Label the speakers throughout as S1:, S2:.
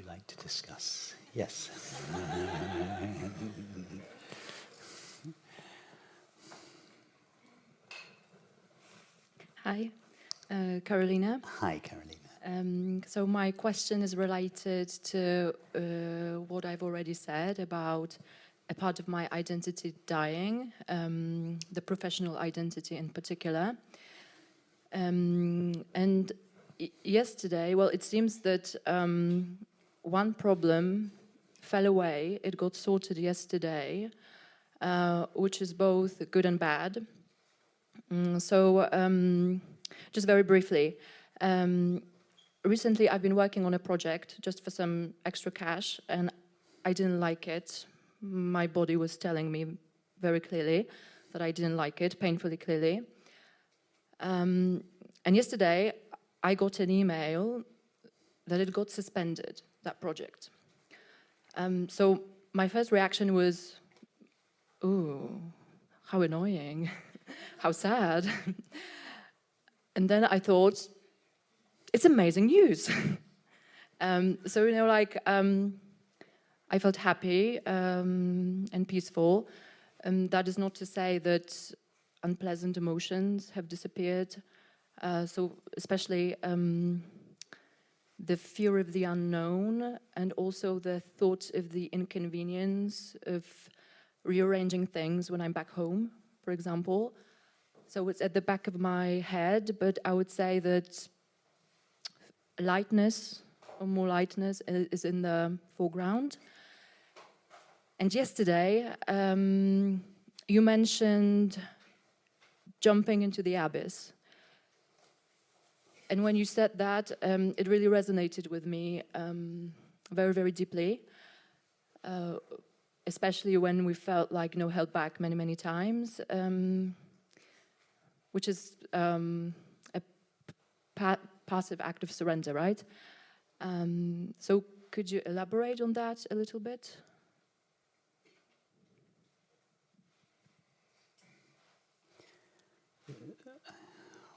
S1: you like to discuss? Yes.
S2: Hi, Carolina.
S1: Hi, Carolina.
S2: So my question is related to what I've already said about a part of my identity dying, the professional identity in particular. And yesterday, well, it seems that one problem fell away. It got sorted yesterday, which is both good and bad. So just very briefly, recently I've been working on a project just for some extra cash, and I didn't like it. My body was telling me very clearly that I didn't like it, painfully clearly. And yesterday I got an email that it got suspended, that project. So my first reaction was, ooh, how annoying, how sad. And then I thought, it's amazing news. So, I felt happy and peaceful. That is not to say that unpleasant emotions have disappeared. So especially the fear of the unknown, and also the thought of the inconvenience of rearranging things when I'm back home, for example. So it's at the back of my head, but I would say that lightness, or more lightness, is in the foreground. And yesterday, you mentioned jumping into the abyss. And when you said that, it really resonated with me very, very deeply, especially when we felt like held back many, many times, which is a passive act of surrender, right? So could you elaborate on that a little bit?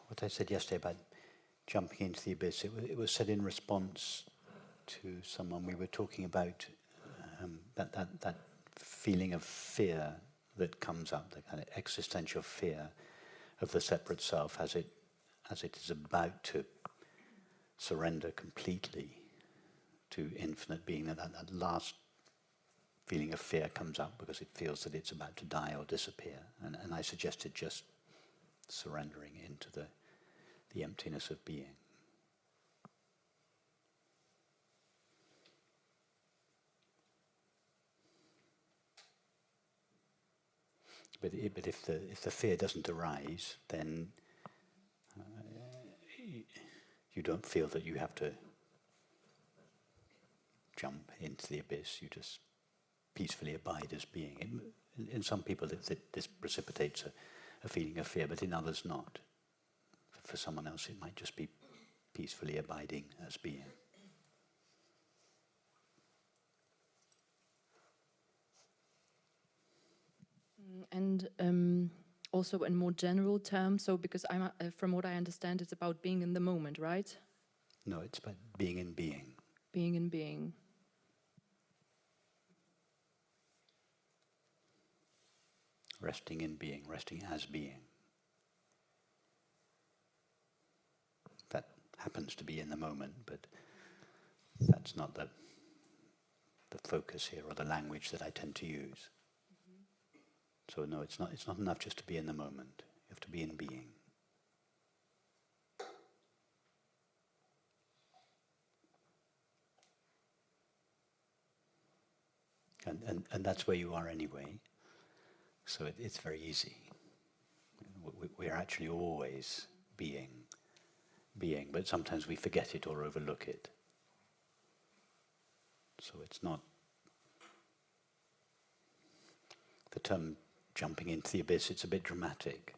S1: What I said yesterday about jumping into the abyss, it was said in response to someone we were talking about, that feeling of fear that comes up, the kind of existential fear of the separate self as it is about to surrender completely to infinite being. That last feeling of fear comes up because it feels that it's about to die or disappear. And I suggested just surrendering into the emptiness of being. But if the fear doesn't arise, then you don't feel that you have to jump into the abyss. You just peacefully abide as being. In some people, this precipitates a feeling of fear, but in others not. For someone else, it might just be peacefully abiding as being.
S2: And also in more general terms, so because from what I understand, it's about being in the moment, right?
S1: No, it's about being in being.
S2: Being in being.
S1: Resting in being, resting as being. That happens to be in the moment, but that's not the focus here, or the language that I tend to use. So no, it's not enough just to be in the moment. You have to be in being. And that's where you are anyway. So it's very easy. We're actually always being, but sometimes we forget it or overlook it. So it's not the term jumping into the abyss, it's a bit dramatic.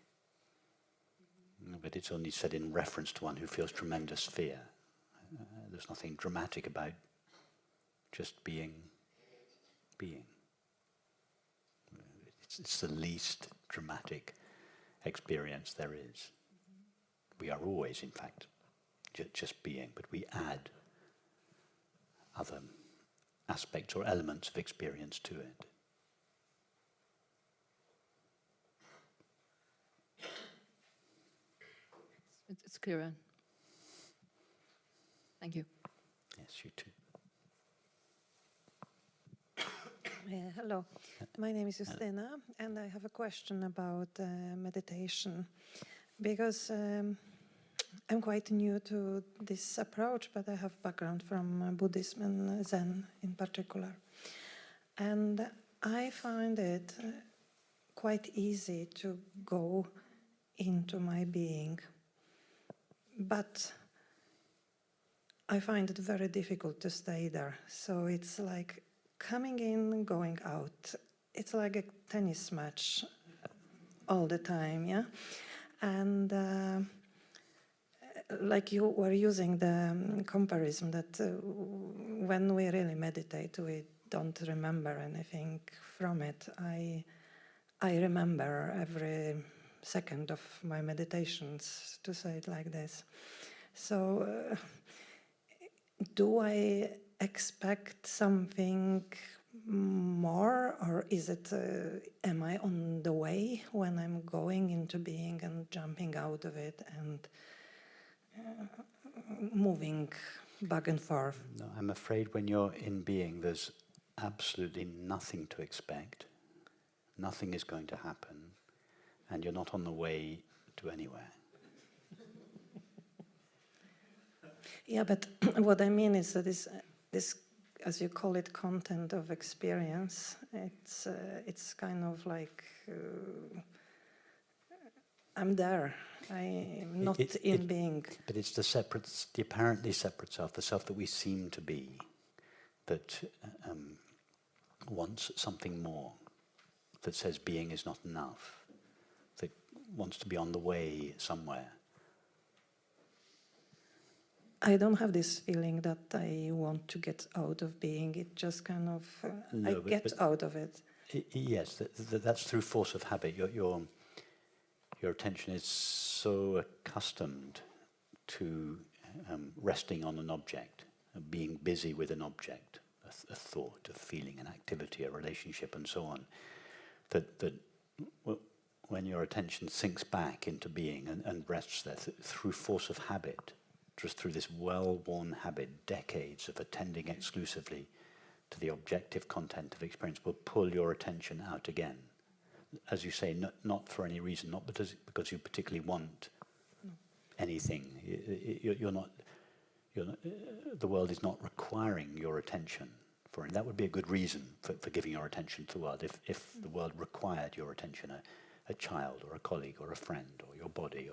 S1: But it's only said in reference to one who feels tremendous fear. There's nothing dramatic about just being. It's the least dramatic experience there is. We are always, in fact, just being, but we add other aspects or elements of experience to it.
S2: It's clearer. Thank you.
S1: Yes, you too.
S3: Hello, my name is Justina, and I have a question about meditation, because I'm quite new to this approach, but I have background from Buddhism and Zen in particular. And I find it quite easy to go into my being, but I find it very difficult to stay there. So it's like coming in, going out. It's like a tennis match all the time, yeah? And like you were using the comparison that when we really meditate, we don't remember anything from it. I remember every second of my meditations, to say it like this. So do I expect something more, or is it, am I on the way when I'm going into being and jumping out of it and moving back and forth?
S1: No, I'm afraid when you're in being, there's absolutely nothing to expect. Nothing is going to happen, and you're not on the way to anywhere.
S3: Yeah, but what I mean is that this, as you call it, content of experience, it's kind of like I'm there. I'm not in being.
S1: But it's the apparently separate self, the self that we seem to be, that wants something more, that says being is not enough, that wants to be on the way somewhere.
S3: I don't have this feeling that I want to get out of being. It just kind of, I get out of it.
S1: Yes, that's through force of habit. Your attention is so accustomed to resting on an object, being busy with an object, a thought, a feeling, an activity, a relationship, and so on, that when your attention sinks back into being and rests there through force of habit, just through this well-worn habit, decades of attending exclusively to the objective content of experience, will pull your attention out again. As you say, not for any reason, not because you particularly want anything. You're not. The world is not requiring your attention for it. That would be a good reason for giving your attention to the world. If the world required your attention, a child or a colleague or a friend or your body.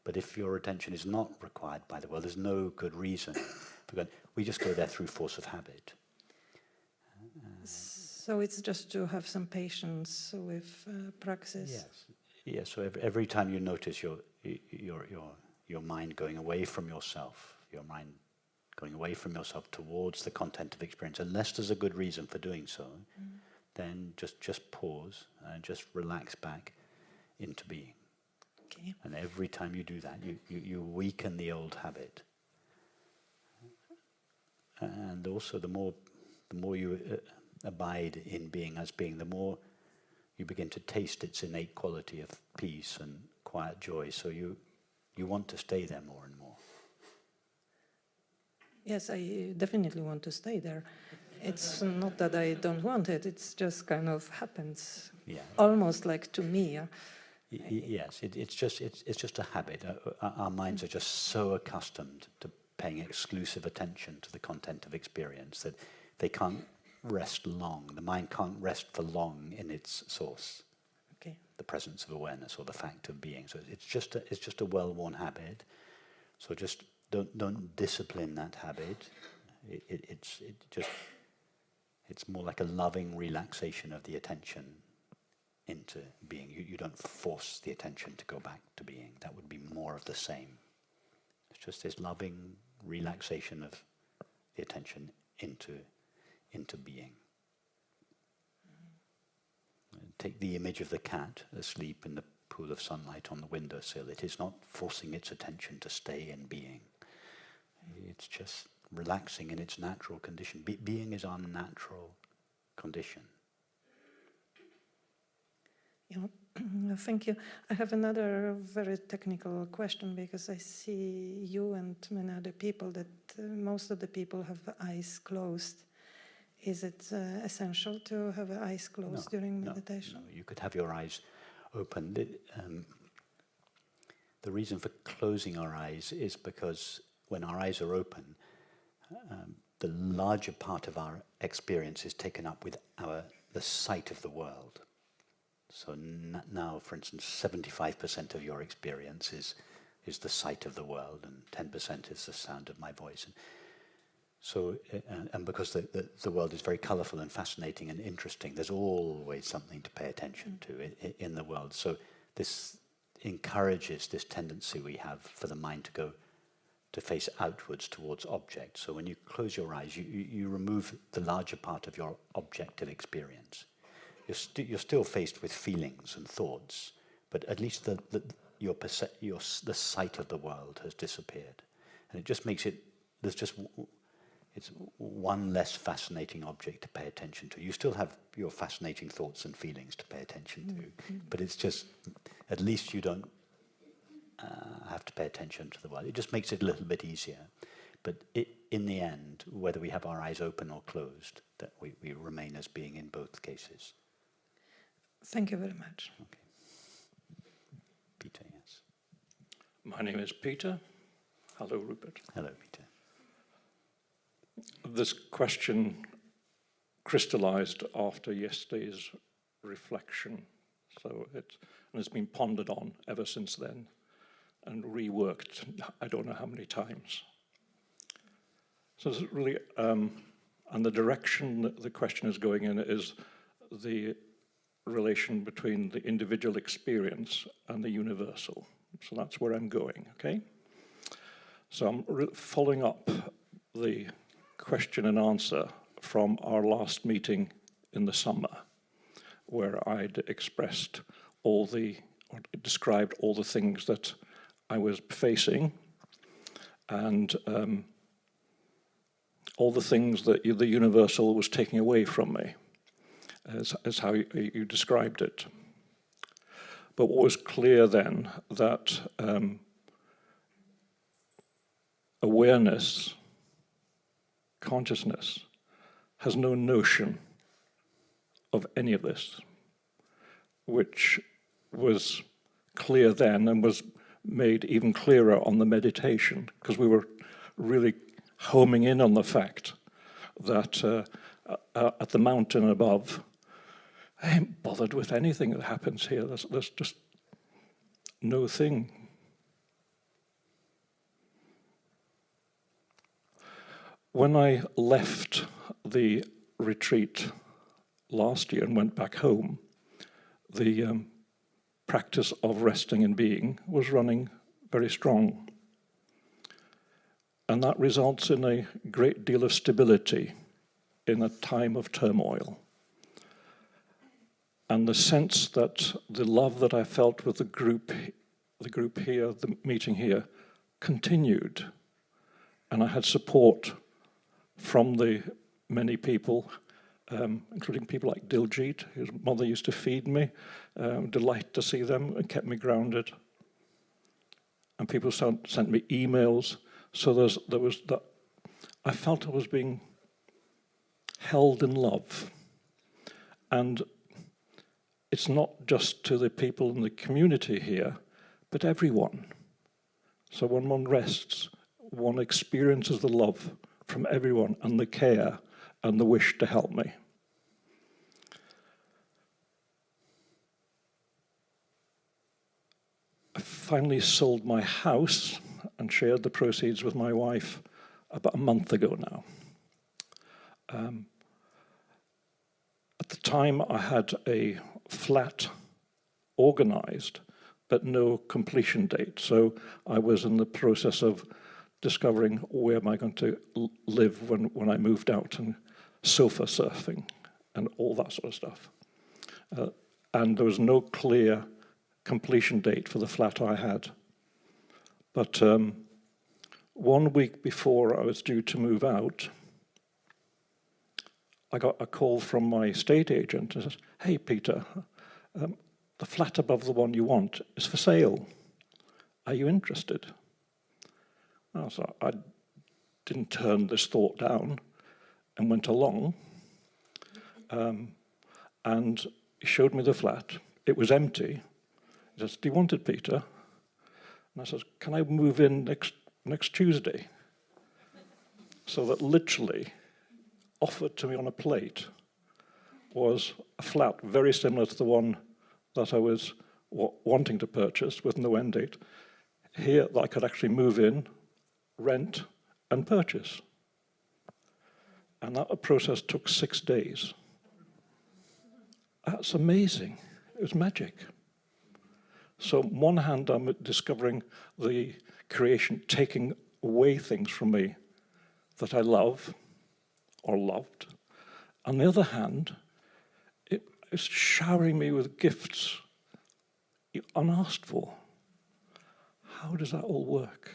S1: But if your attention is not required by the world, there's no good reason for going. We just go there through force of habit.
S3: So it's just to have some patience with praxis.
S1: Yes. Yes. So every time you notice your mind going away from yourself, your mind going away from yourself towards the content of experience, unless there's a good reason for doing so, then just pause and just relax back into being.
S3: Okay.
S1: And every time you do that, you weaken the old habit. And also, the more you abide in being as being, the more you begin to taste its innate quality of peace and quiet joy. So you want to stay there more and more.
S3: Yes, I definitely want to stay there. It's not that I don't want it, it's just kind of happens.
S1: Yeah.
S3: Almost like to me.
S1: Yes, it's just a habit. Our minds are just so accustomed to paying exclusive attention to the content of experience that they can't rest long. The mind can't rest for long in its source, the presence of awareness or the fact of being. So it's just a well-worn habit. So just don't discipline that habit. It's more like a loving relaxation of the attention into being. You don't force the attention to go back to being. That would be more of the same. It's just this loving relaxation of the attention into being. Take the image of the cat asleep in the pool of sunlight on the windowsill. It is not forcing its attention to stay in being. It's just relaxing in its natural condition. Being is our natural condition.
S3: Yeah, thank you. I have another very technical question, because I see you and many other people that most of the people have eyes closed. Is it essential to have eyes closed during meditation?
S1: No, you could have your eyes open. The reason for closing our eyes is because when our eyes are open, the larger part of our experience is taken up with the sight of the world. So now, for instance, 75% of your experience is the sight of the world, and 10% is the sound of my voice. And so, and because the world is very colourful and fascinating and interesting, there's always something to pay attention to in the world. So this encourages this tendency we have for the mind to go to face outwards towards objects. So when you close your eyes, you remove the larger part of your objective experience. You're still faced with feelings and thoughts, but at least the sight of the world has disappeared, and it just makes it. It's one less fascinating object to pay attention to. You still have your fascinating thoughts and feelings to pay attention to, but it's just, at least you don't have to pay attention to the world. It just makes it a little bit easier. But in the end, whether we have our eyes open or closed, that we remain as being in both cases.
S3: Thank you very much.
S1: Okay. Peter, yes.
S4: My name is Peter. Hello, Rupert.
S1: Hello, Peter.
S4: This question crystallized after yesterday's reflection, so it's been pondered on ever since then and reworked I don't know how many times. So it's really, and the direction that the question is going in is the relation between the individual experience and the universal. So that's where I'm going, okay? So I'm following up the question and answer from our last meeting in the summer, where I'd expressed described all the things that I was facing, and all the things that the universal was taking away from me, as how you described it. But what was clear then, that awareness, consciousness, has no notion of any of this, which was clear then and was made even clearer on the meditation, because we were really homing in on the fact that at the mountain above, I ain't bothered with anything that happens here. There's just no thing. When I left the retreat last year and went back home, the practice of resting and being was running very strong. And that results in a great deal of stability in a time of turmoil. And the sense that the love that I felt with the group here, the meeting here, continued. And I had support from the many people, including people like Diljit, whose mother used to feed me. Delight to see them, and kept me grounded. And people sent me emails. So there was that. I felt I was being held in love. And it's not just to the people in the community here, but everyone. So when one rests, one experiences the love from everyone and the care and the wish to help me. I finally sold my house and shared the proceeds with my wife about a month ago now. At the time, I had a flat organized, but no completion date. So I was in the process of discovering where am I going to live when I moved out, and sofa surfing and all that sort of stuff. And there was no clear completion date for the flat I had. But 1 week before I was due to move out, I got a call from my estate agent and says, "Hey, Peter, the flat above the one you want is for sale. Are you interested?" So I didn't turn this thought down and went along. And he showed me the flat. It was empty. He says, "Do you want it, Peter?" And I said, "Can I move in next Tuesday?" So that literally offered to me on a plate was a flat very similar to the one that I was wanting to purchase with no end date. Here, I could actually move in, rent, and purchase. And that process took 6 days. That's amazing. It was magic. So on one hand, I'm discovering the creation taking away things from me that I love or loved. On the other hand, it's showering me with gifts unasked for. How does that all work?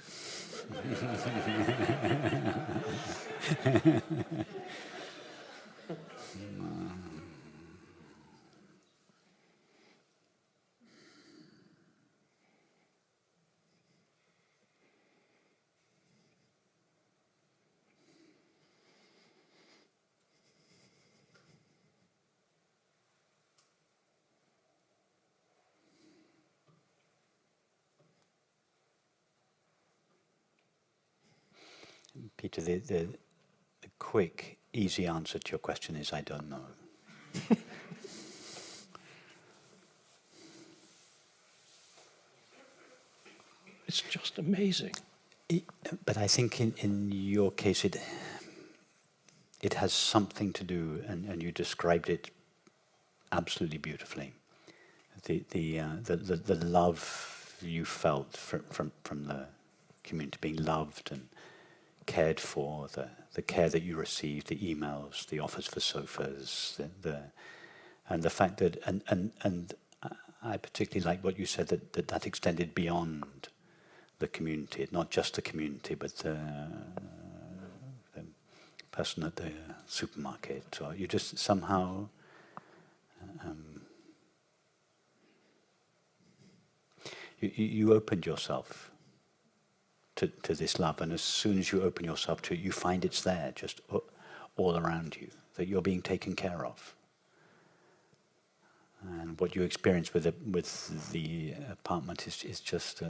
S1: Peter, the quick, easy answer to your question is I don't know.
S4: It's just amazing.
S1: But I think in your case it has something to do, and you described it absolutely beautifully. The love you felt from the community, being loved and cared for, the care that you received, the emails, the offers for sofas, and the fact that and I particularly like what you said that extended beyond the community, not just the community, but the person at the supermarket, or you just somehow you opened yourself to this love, and as soon as you open yourself to it, you find it's there, just all around you, that you're being taken care of. And what you experience with the apartment is just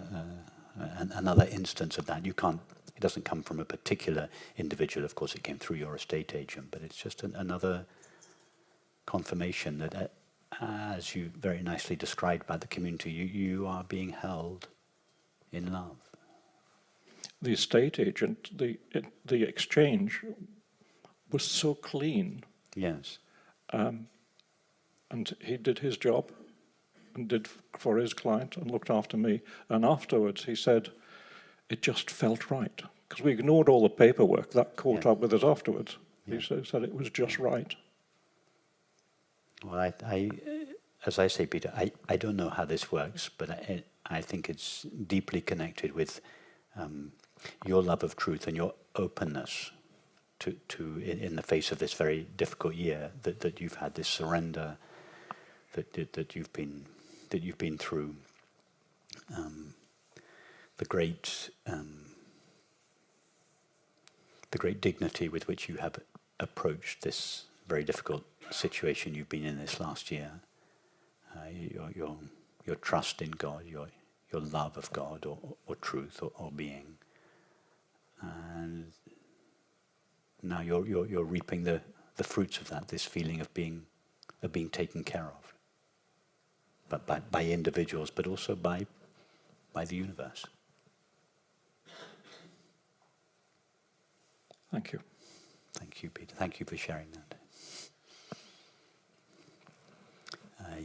S1: another instance of that. It doesn't come from a particular individual, of course it came through your estate agent, but it's just another confirmation that, as you very nicely described about the community, you are being held in love.
S4: The estate agent, the exchange was so clean.
S1: Yes.
S4: And he did his job and did for his client and looked after me. And afterwards he said, it just felt right. Because we ignored all the paperwork. That caught up with us afterwards. Yeah. He said it was just right.
S1: Well, I as I say, Peter, I don't know how this works, but I think it's deeply connected with your love of truth and your openness to in the face of this very difficult year that you've had, this surrender that you've been through, the great dignity with which you have approached this very difficult situation you've been in this last year, your trust in God, your love of God or truth or being, and now you're reaping the fruits of that. This feeling of being taken care of, but by individuals, but also by the universe.
S4: Thank you.
S1: Thank you, Peter. Thank you for sharing that.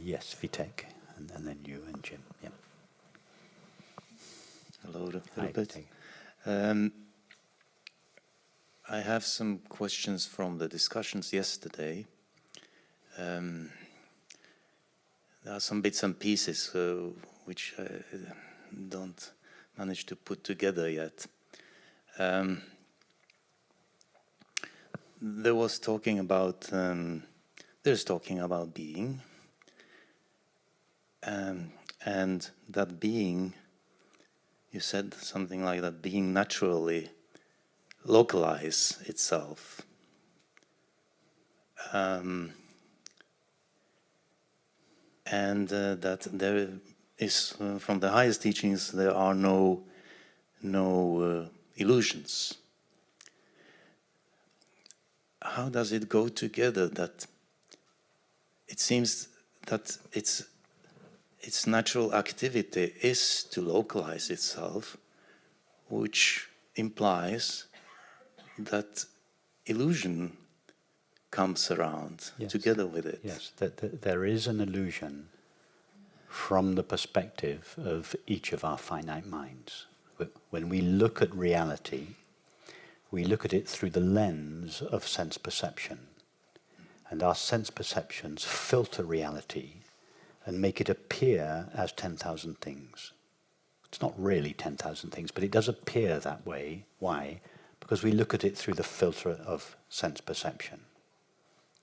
S1: Yes, Vitek, and then you and Jim. Yeah.
S5: Hello,
S1: Hi,
S5: Rupert. I have some questions from the discussions yesterday. There are some bits and pieces which I don't manage to put together yet. There's talking about being, and that being, you said something like that being naturally localize itself. And that there is, from the highest teachings, there are no illusions. How does it go together that it seems that its natural activity is to localize itself, which implies that illusion comes around together with it?
S1: Yes, that there is an illusion from the perspective of each of our finite minds. When we look at reality, we look at it through the lens of sense perception. And our sense perceptions filter reality and make it appear as 10,000 things. It's not really 10,000 things, but it does appear that way. Why? Because we look at it through the filter of sense perception.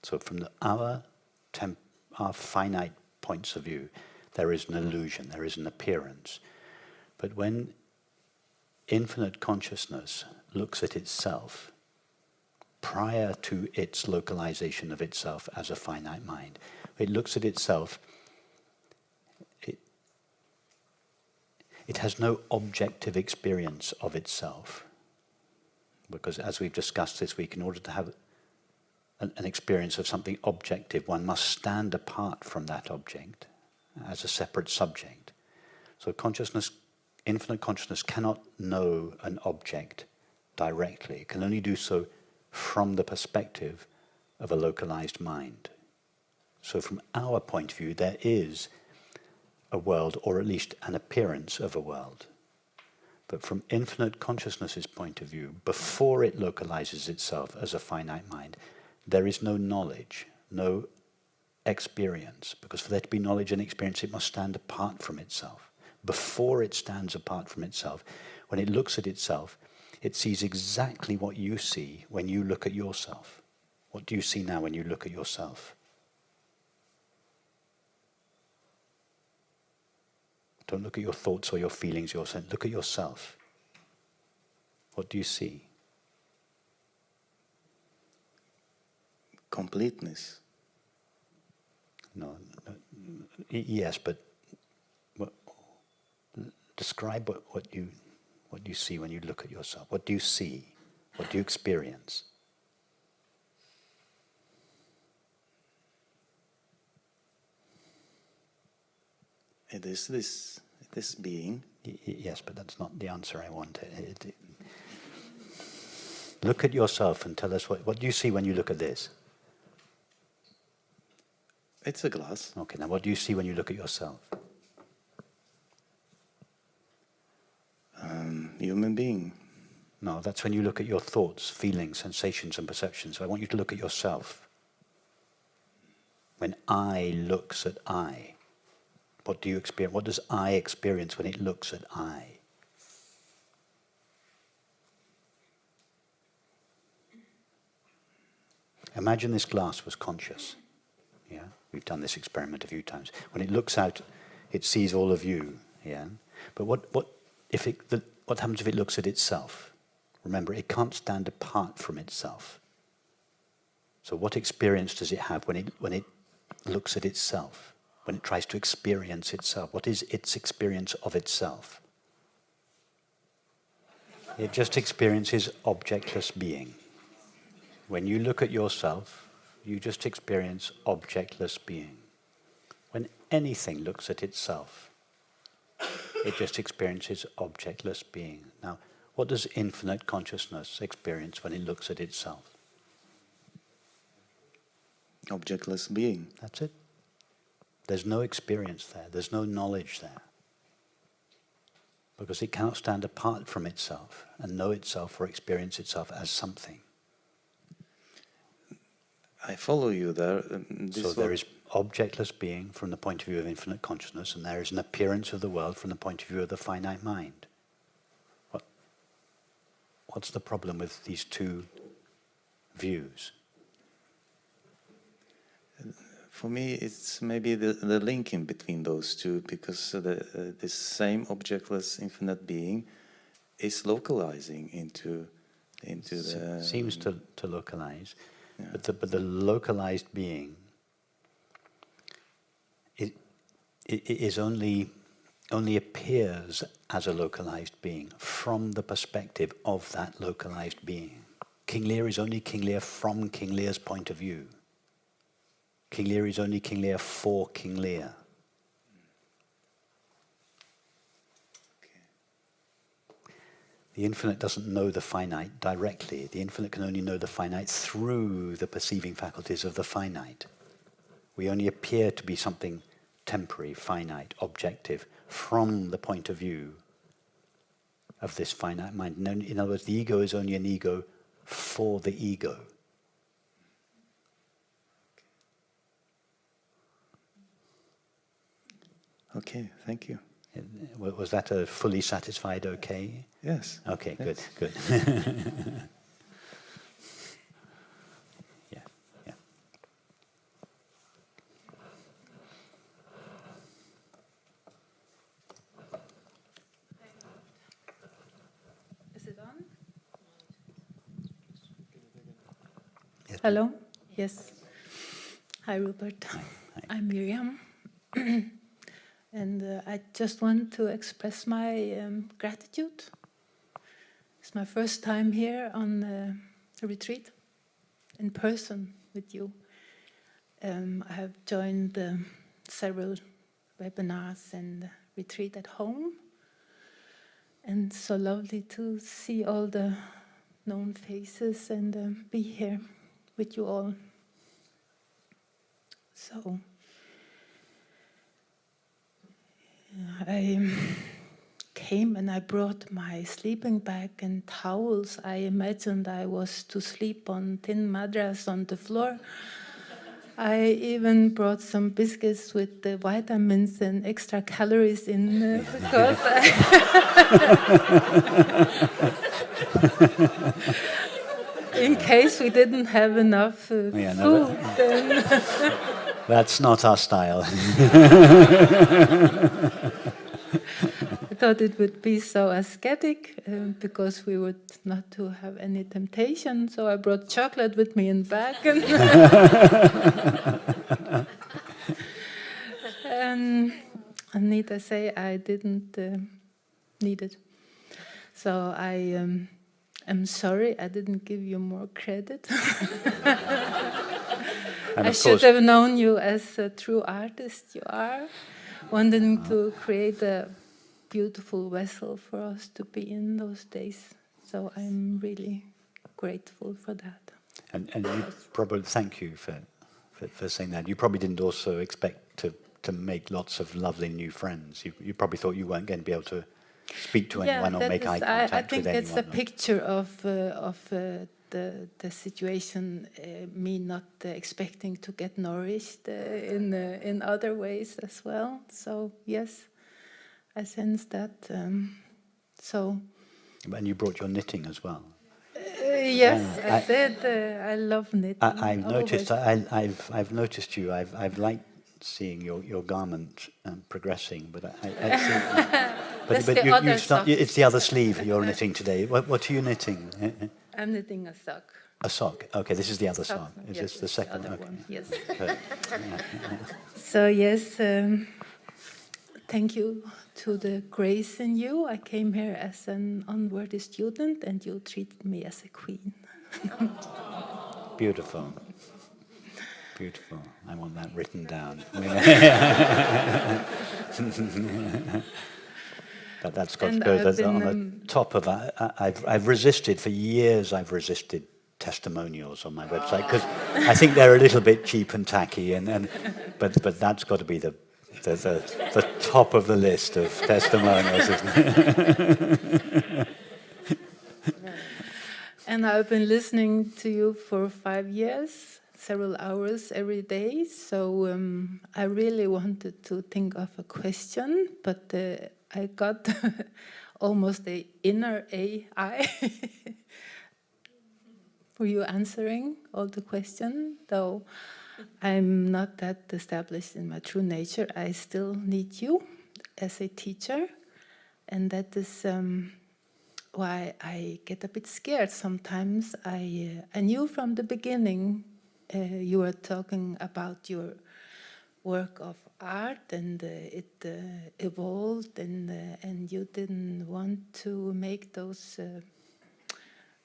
S1: So from our finite points of view, there is an illusion, there is an appearance. But when infinite consciousness looks at itself, prior to its localization of itself as a finite mind, it looks at itself, it has no objective experience of itself. Because as we've discussed this week, in order to have an experience of something objective, one must stand apart from that object as a separate subject. So consciousness, infinite consciousness, cannot know an object directly. It can only do so from the perspective of a localized mind. So from our point of view, there is a world, or at least an appearance of a world. But from infinite consciousness's point of view, before it localizes itself as a finite mind, there is no knowledge, no experience, because for there to be knowledge and experience, it must stand apart from itself. Before it stands apart from itself, when it looks at itself, it sees exactly what you see when you look at yourself. What do you see now when you look at yourself? Don't look at your thoughts or your feelings, your sense. Look at yourself. What do you see?
S5: Completeness.
S1: No, yes, but describe what you see when you look at yourself. What do you see? What do you experience?
S5: It is this being.
S1: Yes, but that's not the answer I wanted. Look at yourself and tell us what do you see when you look at this?
S5: It's a glass.
S1: Okay, now what do you see when you look at yourself?
S5: Human being.
S1: No, that's when you look at your thoughts, feelings, sensations, and perceptions. So I want you to look at yourself. When I looks at I, what do you experience? What does I experience when it looks at I? Imagine this glass was conscious. Yeah, we've done this experiment a few times. When it looks out, it sees all of you. Yeah, but what happens if it looks at itself? Remember, it can't stand apart from itself. So what experience does it have when it looks at itself? When it tries to experience itself? What is its experience of itself? It just experiences objectless being. When you look at yourself, you just experience objectless being. When anything looks at itself, it just experiences objectless being. Now, what does infinite consciousness experience when it looks at itself?
S5: Objectless being.
S1: That's it. There's no experience there. There's no knowledge there. Because it cannot stand apart from itself and know itself or experience itself as something.
S5: I follow you there.
S1: So there is objectless being from the point of view of infinite consciousness, and there is an appearance of the world from the point of view of the finite mind. What's the problem with these two views?
S5: For me, it's maybe the link in between those two, because this same objectless infinite being is localizing into the...
S1: Seems to localize,
S5: Yeah.
S1: but the localized being it is only appears as a localized being from the perspective of that localized being. King Lear is only King Lear from King Lear's point of view. King Lear is only King Lear for King Lear. The infinite doesn't know the finite directly. The infinite can only know the finite through the perceiving faculties of the finite. We only appear to be something temporary, finite, objective, from the point of view of this finite mind. In other words, the ego is only an ego for the ego.
S5: Okay, thank you.
S1: Was that a fully satisfied okay?
S5: Yes.
S1: Okay,
S5: Yes.
S1: good. Yeah.
S6: Is it on?
S1: Yes.
S6: Hello? Yes. Hi, Rupert.
S1: Hi.
S6: I'm Miriam. And I just want to express my gratitude. It's my first time here on a retreat in person with you. I have joined several webinars and retreat at home. And so lovely to see all the known faces and be here with you all. So I came and I brought my sleeping bag and towels. I imagined I was to sleep on thin mattress on the floor. I even brought some biscuits with the vitamins and extra calories in because in case we didn't have enough food. Then
S1: That's not our style.
S6: I thought it would be so ascetic because we would not to have any temptation. So I brought chocolate with me in bag. And need I say I didn't need it. So I am sorry I didn't give you more credit. I should have known you as a true artist you are, wanting to create a beautiful vessel for us to be in those days. So I'm really grateful for that.
S1: And you probably, thank you for saying that. You probably didn't also expect to make lots of lovely new friends. You probably thought you weren't going to be able to speak to anyone or make eye contact
S6: I think
S1: with anyone.
S6: it's a picture of the situation, me not expecting to get nourished in other ways as well. So yes, I sense that.
S1: And you brought your knitting as well.
S6: Yes, I did. I love knitting.
S1: I've noticed. I've noticed you. I've liked seeing your garment progressing, but I see. But it's the other sleeve you're knitting today. What are you knitting?
S6: I'm knitting a sock.
S1: A sock. Okay, this is the other sock. Is
S6: Yes,
S1: this the second?
S6: other
S1: Okay.
S6: one. Yes.
S1: Good.
S6: So yes, thank you to the grace in you. I came here as an unworthy student, and you treated me as a queen.
S1: Beautiful. Beautiful. I want that written down. But that's got to go on the top of that. I've resisted for years. I've resisted testimonials on my website because I think they're a little bit cheap and tacky. But that's got to be the top of the list of testimonials, isn't it?
S6: And I've been listening to you for 5 years, several hours every day. So I really wanted to think of a question, but I got almost the inner AI for you answering all the questions, though I'm not that established in my true nature. I still need you as a teacher, and that is why I get a bit scared sometimes. I knew from the beginning you were talking about your work of art, and it evolved, and you didn't want to make those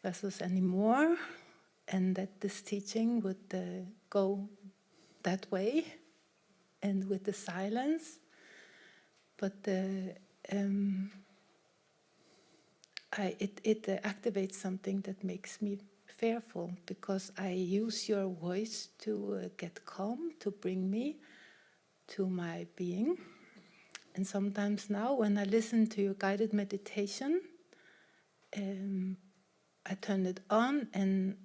S6: vessels anymore, and that this teaching would go that way, and with the silence. But it activates something that makes me fearful, because I use your voice to get calm, to bring me to my being. And sometimes now, when I listen to your guided meditation, I turn it on and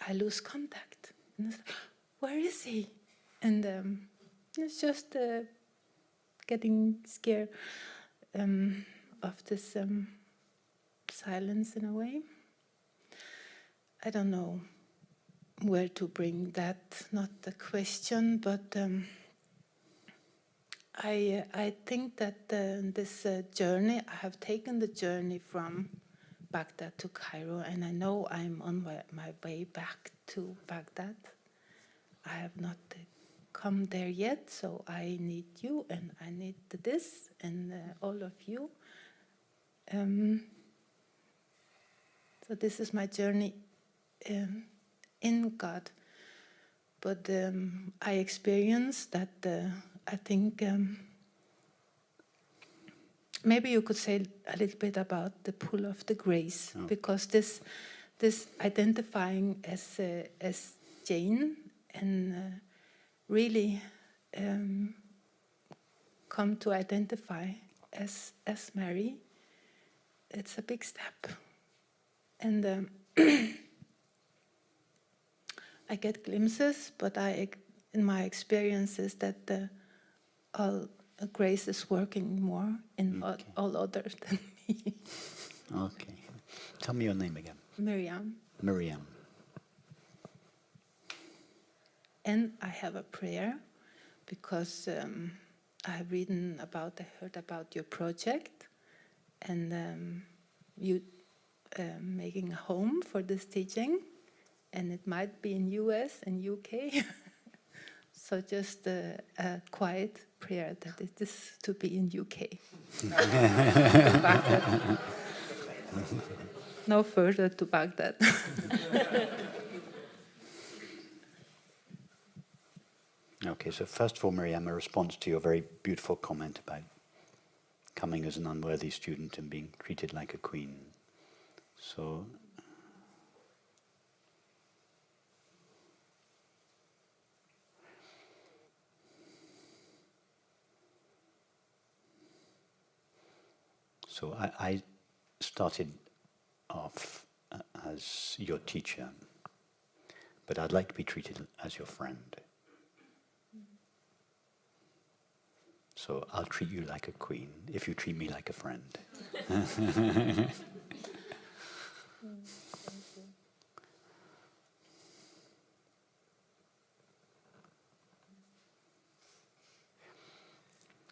S6: I lose contact. And it's like, where is he? And it's just getting scared of this silence in a way. I don't know where to bring that, not the question, but I think that this journey, I have taken the journey from Baghdad to Cairo, and I know I'm on my way back to Baghdad. I have not come there yet, so I need you, and I need this, and all of you. So this is my journey in God. But I experienced that I think maybe you could say a little bit about the pull of the grace, because this identifying as Jane and really come to identify as Mary, it's a big step. And I get glimpses, but in my experience is that all grace is working more in all other than me.
S1: Okay. Tell me your name again.
S6: Miriam.
S1: Miriam.
S6: And I have a prayer, because I have heard about your project, and you making a home for this teaching, and it might be in US and UK. So just a quiet prayer that it is to be in UK. No further to Baghdad.
S1: Okay, so first of all, Miriam, a response to your very beautiful comment about coming as an unworthy student and being treated like a queen. So I started off as your teacher, but I'd like to be treated as your friend. So I'll treat you like a queen if you treat me like a friend.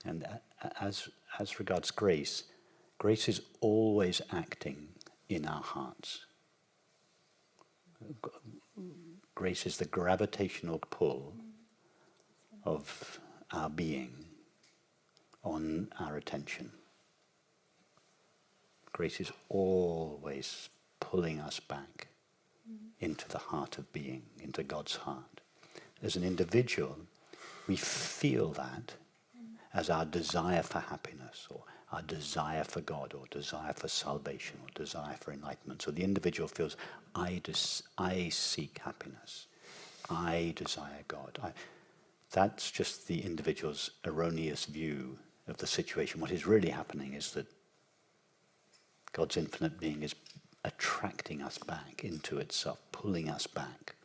S1: And as regards grace, grace is always acting in our hearts. Grace is the gravitational pull of our being on our attention. Grace is always pulling us back into the heart of being, into God's heart. As an individual, we feel that as our desire for happiness, or our desire for God, or desire for salvation, or desire for enlightenment. So the individual feels, I seek happiness. I desire God. That's just the individual's erroneous view of the situation. What is really happening is that God's infinite being is attracting us back into itself, pulling us back.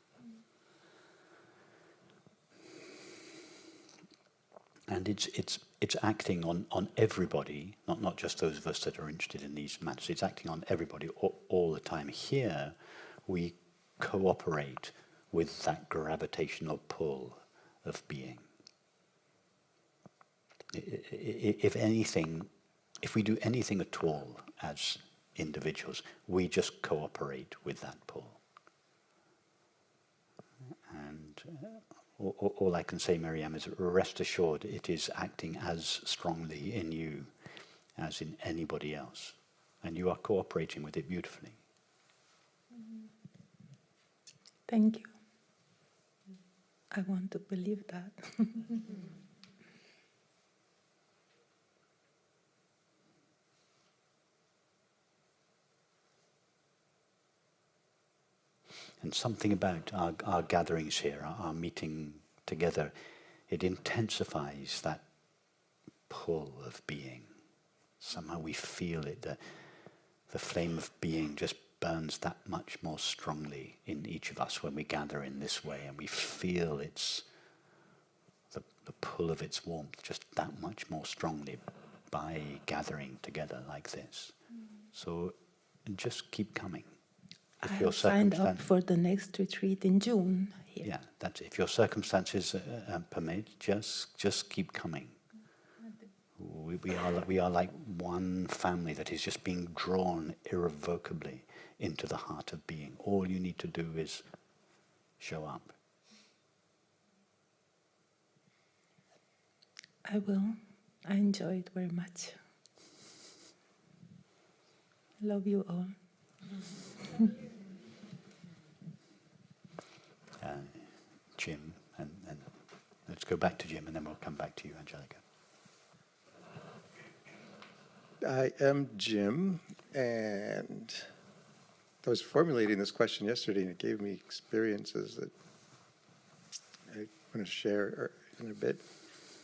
S1: And it's acting on everybody, not just those of us that are interested in these matters. It's acting on everybody all the time. Here, we cooperate with that gravitational pull of being. If anything, if we do anything at all as individuals, we just cooperate with that pull. And all I can say, Miriam, is rest assured it is acting as strongly in you as in anybody else. And you are cooperating with it beautifully.
S6: Thank you. I want to believe that.
S1: And something about our gatherings here, our meeting together, it intensifies that pull of being. Somehow we feel it, the flame of being just burns that much more strongly in each of us when we gather in this way, and we feel its the pull of its warmth just that much more strongly by gathering together like this. So just keep coming. If your
S6: I'll sign up
S1: circumstan-
S6: for the next retreat in June here.
S1: Yeah, that's it. If your circumstances permit, just keep coming. We are like one family that is just being drawn irrevocably into the heart of being. All you need to do is show up.
S6: I will. I enjoy it very much. Love you all.
S1: Jim, and let's go back to Jim, and then we'll come back to you, Angelica.
S7: I am Jim, and I was formulating this question yesterday, and it gave me experiences that I want to share in a bit.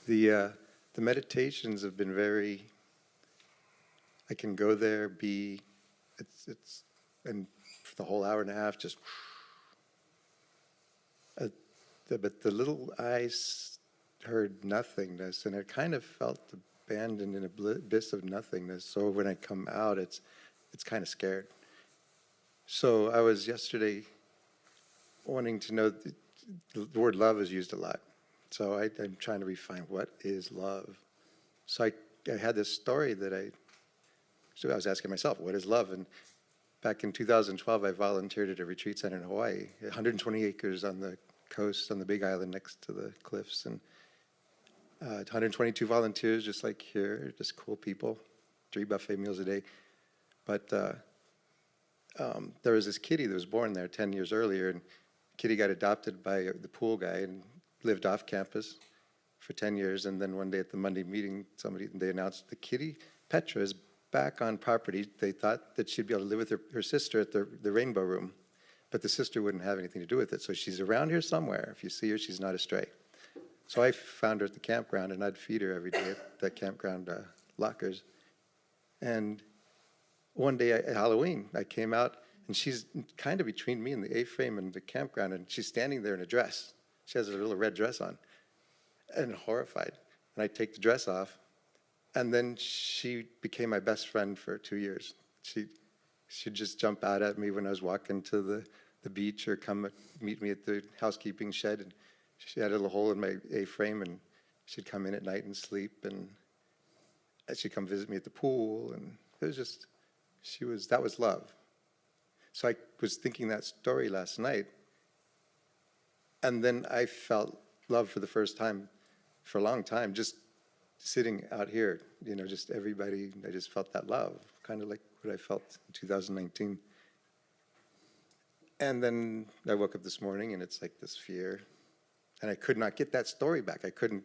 S7: The meditations have been very. I can go there, and for the whole hour and a half, just. But the little eyes heard nothingness, and I kind of felt abandoned in an abyss of nothingness. So when I come out, it's kind of scared. So I was yesterday wanting to know, the word love is used a lot. So I'm trying to refine what is love. So I had this story that I was asking myself, what is love? And back in 2012, I volunteered at a retreat center in Hawaii, 120 acres on the coast, on the big island next to the cliffs, and 122 volunteers, just like here, just cool people, 3 buffet meals a day. But there was this kitty that was born there 10 years earlier, and kitty got adopted by the pool guy and lived off campus for 10 years. And then one day at the Monday meeting, they announced the kitty, Petra, is back on property. They thought that she'd be able to live with her sister at the Rainbow Room, but the sister wouldn't have anything to do with it. So she's around here somewhere. If you see her, she's not a stray. So I found her at the campground, and I'd feed her every day at the campground lockers. And one day at Halloween, I came out, and she's kind of between me and the A-frame and the campground, and she's standing there in a dress. She has a little red dress on, and horrified. And I take the dress off, and then she became my best friend for 2 years. She'd just jump out at me when I was walking to the beach, or come meet me at the housekeeping shed. And she had a little hole in my A-frame, and she'd come in at night and sleep, and she'd come visit me at the pool, and it was just, that was love. So I was thinking that story last night, and then I felt love for the first time for a long time, just sitting out here, just everybody, I just felt that love, kind of like what I felt in 2019. And then I woke up this morning, and it's like this fear, and I could not get that story back. I could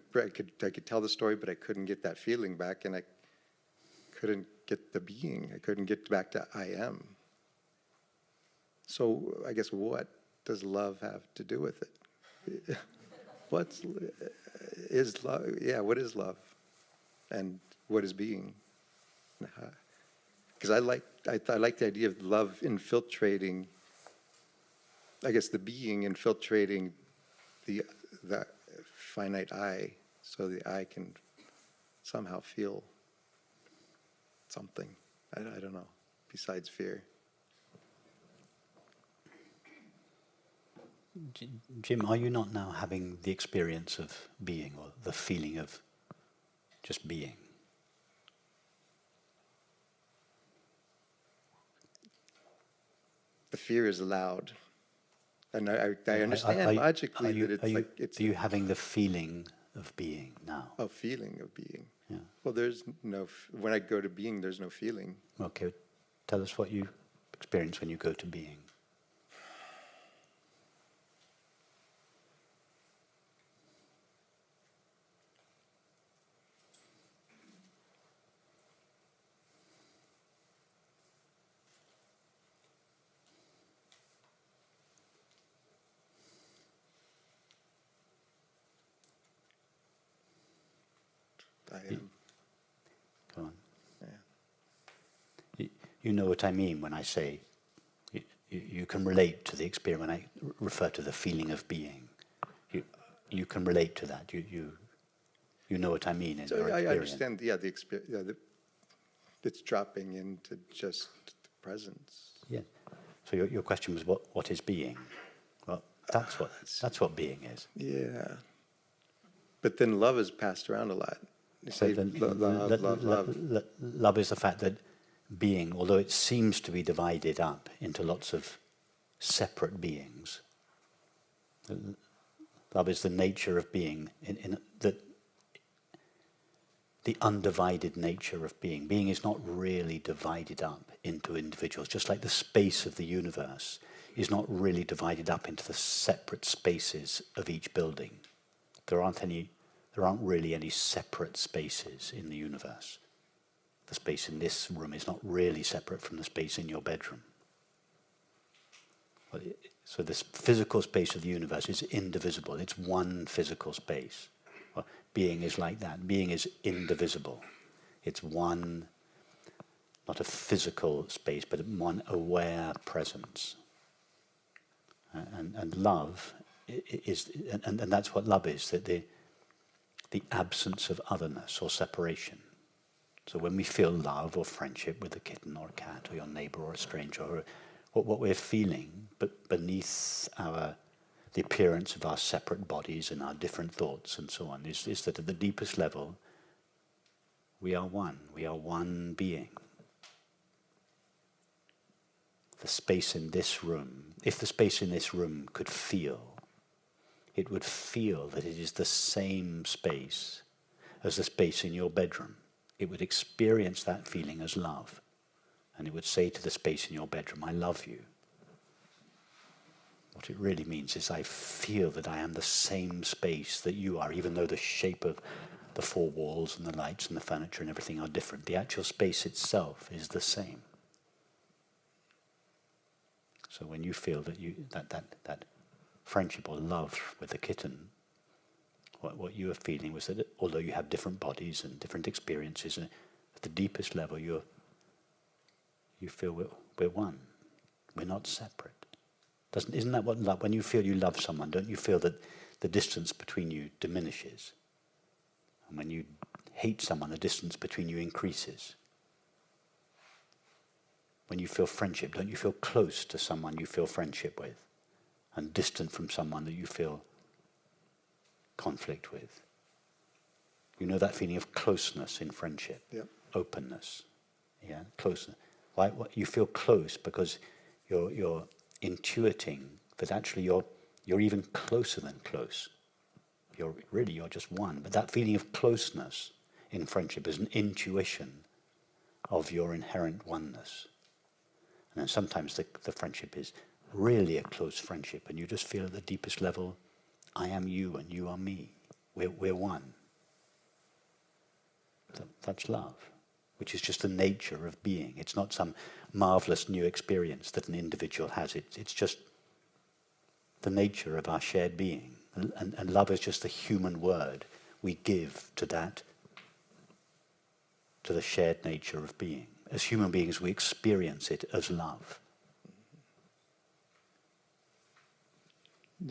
S7: tell the story, but I couldn't get that feeling back, and I couldn't get the being. I couldn't get back to I am. So I guess, what does love have to do with it? Is love? Yeah, what is love? And what is being? Because I like the idea of love infiltrating, I guess, the being infiltrating the finite I, so the I can somehow feel something. I don't know, besides fear.
S1: Jim, are you not now having the experience of being, or the feeling of just being?
S7: The fear is loud. And I understand logically that it's
S1: Are you having the feeling of being now?
S7: a feeling of being.
S1: Yeah.
S7: Well, there's no, when I go to being, there's no feeling.
S1: Okay, tell us what you experience when you go to being.
S7: I am.
S1: Go on.
S7: Yeah.
S1: You know what I mean when I say you can relate to the experience, when I refer to the feeling of being. You can relate to that. You know what I mean in
S7: So
S1: your
S7: I
S1: experience.
S7: understand, yeah, the experience, yeah, it's dropping into just the presence.
S1: Yeah. So your question was what is being? Well, that's what being is.
S7: Yeah. But then love is passed around a lot. You
S1: So
S7: say
S1: then
S7: love.
S1: love is the fact that being, although it seems to be divided up into lots of separate beings, love is the nature of being, in the undivided nature of being. Being is not really divided up into individuals, just like the space of the universe is not really divided up into the separate spaces of each building. There aren't really any separate spaces in the universe. The space in this room is not really separate from the space in your bedroom. So this physical space of the universe is indivisible. It's one physical space. Well, being is like that. Being is indivisible. It's one, not a physical space, but one aware presence. And love is, and that's what love is, that the absence of otherness or separation. So when we feel love or friendship with a kitten or a cat or your neighbor or a stranger, or what we're feeling, but beneath the appearance of our separate bodies and our different thoughts and so on, is that at the deepest level, we are one. We are one being. The space in this room, if the space in this room could feel, it would feel that it is the same space as the space in your bedroom. It would experience that feeling as love. And it would say to the space in your bedroom, I love you. What it really means is I feel that I am the same space that you are, even though the shape of the four walls and the lights and the furniture and everything are different. The actual space itself is the same. So when you feel that friendship or love with the kitten, what you are feeling was that although you have different bodies and different experiences, at the deepest level you feel we're one. We're not separate. Isn't that what love? When you feel you love someone, don't you feel that the distance between you diminishes? And when you hate someone, the distance between you increases. When you feel friendship, don't you feel close to someone you feel friendship with, and distant from someone that you feel conflict with? You know that feeling of closeness in friendship,
S7: Yep.
S1: Openness, yeah, closeness. Why? You feel close because you're intuiting that actually you're even closer than close. You're just one. But that feeling of closeness in friendship is an intuition of your inherent oneness. And then sometimes the friendship is really a close friendship, and you just feel at the deepest level, I am you and you are me. We're one. That's love, which is just the nature of being. It's not some marvelous new experience that an individual has. It's just the nature of our shared being. And love is just the human word we give to that, to the shared nature of being. As human beings, we experience it as love.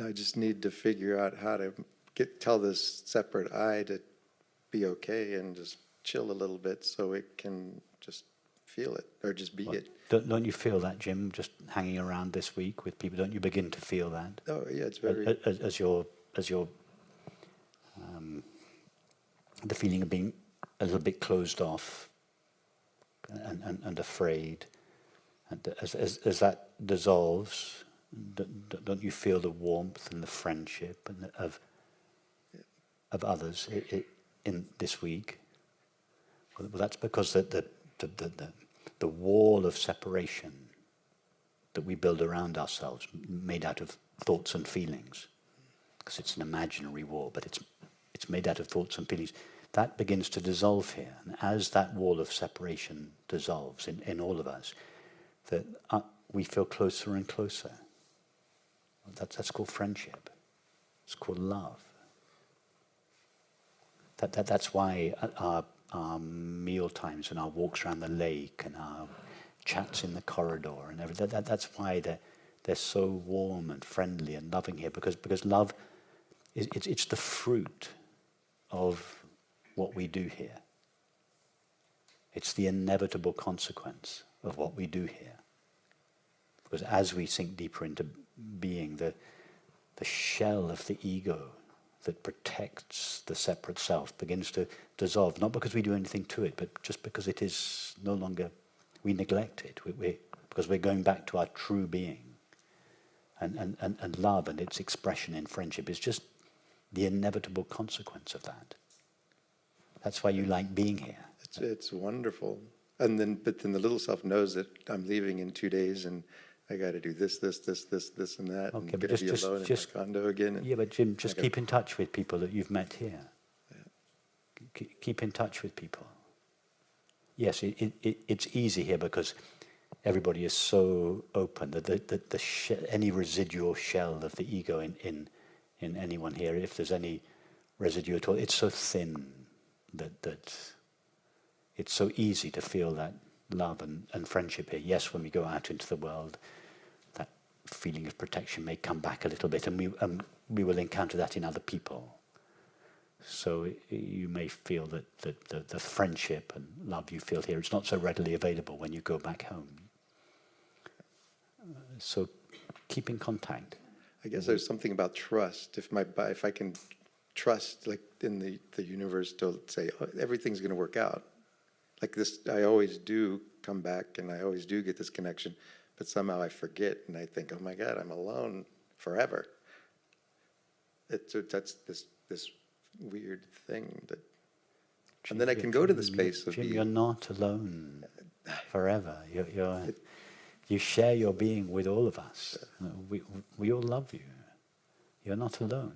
S7: I just need to figure out how to tell this separate I to be okay and just chill a little bit so it can just feel it or just be it.
S1: Don't you feel that, Jim, just hanging around this week with people? Don't you begin to feel that?
S7: Oh yeah, it's very.
S1: As your the feeling of being a little bit closed off and afraid, and as that dissolves, don't you feel the warmth and the friendship and of others in this week? Well, that's because the wall of separation that we build around ourselves, made out of thoughts and feelings, because it's an imaginary wall, but it's made out of thoughts and feelings, that begins to dissolve here. And as that wall of separation dissolves in all of us, that we feel closer and closer. That's called friendship. It's called love. That's why our meal times and our walks around the lake and our chats in the corridor and everything, that's why they're so warm and friendly and loving here, because love it's the fruit of what we do here. It's the inevitable consequence of what we do here. Because as we sink deeper into being, the shell of the ego that protects the separate self begins to dissolve, not because we do anything to it, but just because it is no longer, we neglect it, because we're going back to our true being. And love and its expression in friendship is just the inevitable consequence of that. That's why you like being here.
S7: It's wonderful. But then the little self knows that I'm leaving in 2 days and I got to do this, and that.
S1: Okay,
S7: and
S1: but
S7: going to be alone in my condo again.
S1: Yeah, but Jim, just keep in touch with people that you've met here. Yeah. Keep in touch with people. Yes, it's easy here because everybody is so open that any residual shell of the ego in anyone here, if there's any residue at all, it's so thin that it's so easy to feel that love and friendship here. Yes, when we go out into the world, that feeling of protection may come back a little bit, and we will encounter that in other people. So you may feel that the friendship and love you feel here, it's not so readily available when you go back home. So keep in contact.
S7: I guess there's something about trust. If I can trust, like in the universe, to say, oh, everything's going to work out. Like this, I always do come back, and I always do get this connection, but somehow I forget, and I think, oh my God, I'm alone forever. That's this weird thing that, and then I can go to the space of
S1: Jim,
S7: being.
S1: you're not alone forever. You share your being with all of us. We all love you. You're not alone.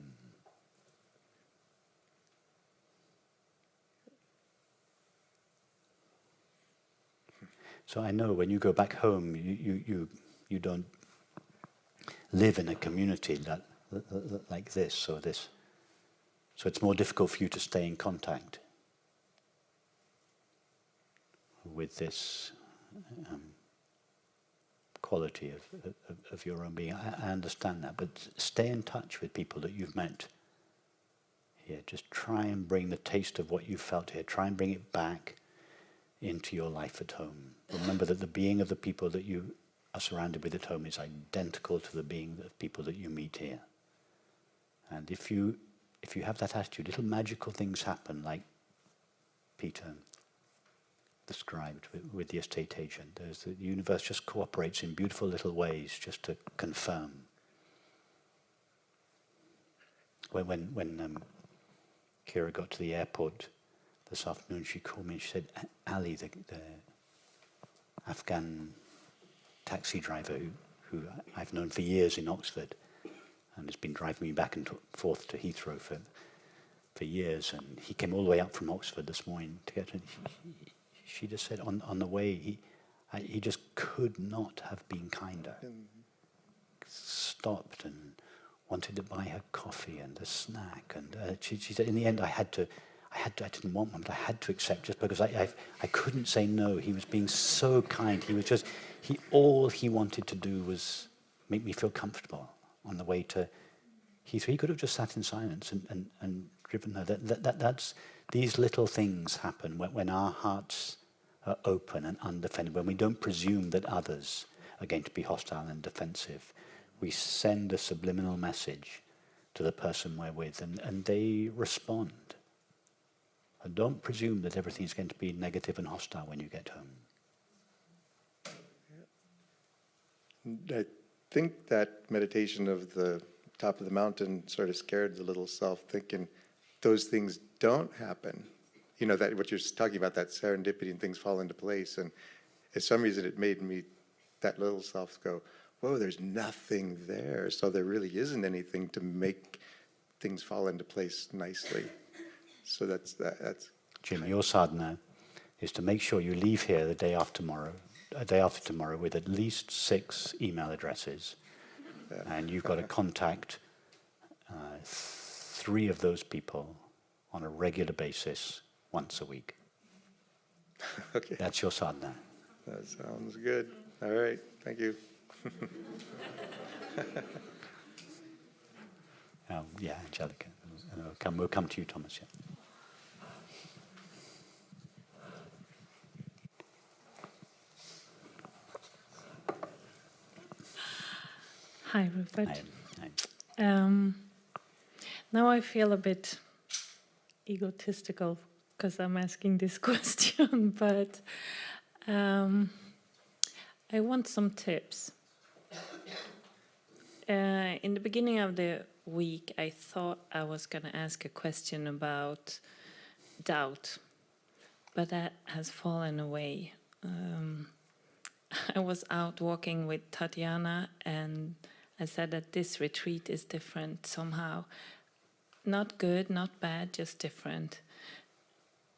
S1: So I know when you go back home, you don't live in a community like this, so it's more difficult for you to stay in contact with this quality of your own being. I understand that, but stay in touch with people that you've met here. Just try and bring the taste of what you felt here. Try and bring it back into your life at home. Remember that the being of the people that you are surrounded with at home is identical to the being of people that you meet here. And if you have that attitude, little magical things happen, like Peter described with the estate agent. The universe just cooperates in beautiful little ways just to confirm. When Kira got to the airport this afternoon, she called me and she said, Ali, the Afghan taxi driver who I've known for years in Oxford and has been driving me back and forth to Heathrow for years, and he came all the way up from Oxford this morning to get to. She just said on the way he just could not have been kinder. Stopped and wanted to buy her coffee and a snack, and she said in the end I didn't want one, but I had to accept just because I couldn't say no. He was being so kind. He was just all he wanted to do was make me feel comfortable on the way to Heathrow. He could have just sat in silence and driven her. That's these little things happen when our hearts are open and undefended, when we don't presume that others are going to be hostile and defensive, we send a subliminal message to the person we're with, and they respond. And don't presume that everything's going to be negative and hostile when you get home.
S7: I think that meditation of the top of the mountain sort of scared the little self, thinking those things don't happen. You know, that what you're talking about, that serendipity and things fall into place. And for some reason it made me, that little self, go, whoa, there's nothing there. So there really isn't anything to make things fall into place nicely. So that's
S1: Jim, your sadhana is to make sure you leave here a day after tomorrow with at least 6 email addresses. Yeah. And you've got to contact 3 of those people on a regular basis once a week.
S7: Okay.
S1: That's your sadhana.
S7: That sounds good. All right. Thank you.
S1: Yeah, Angelica. We'll come to you, Thomas. Yeah.
S8: Hi, Rupert.
S1: Hi.
S8: Now I feel a bit egotistical because I'm asking this question, but I want some tips. In the beginning of the week, I thought I was going to ask a question about doubt, but that has fallen away. I was out walking with Tatiana, and I said that this retreat is different somehow. Not good, not bad, just different.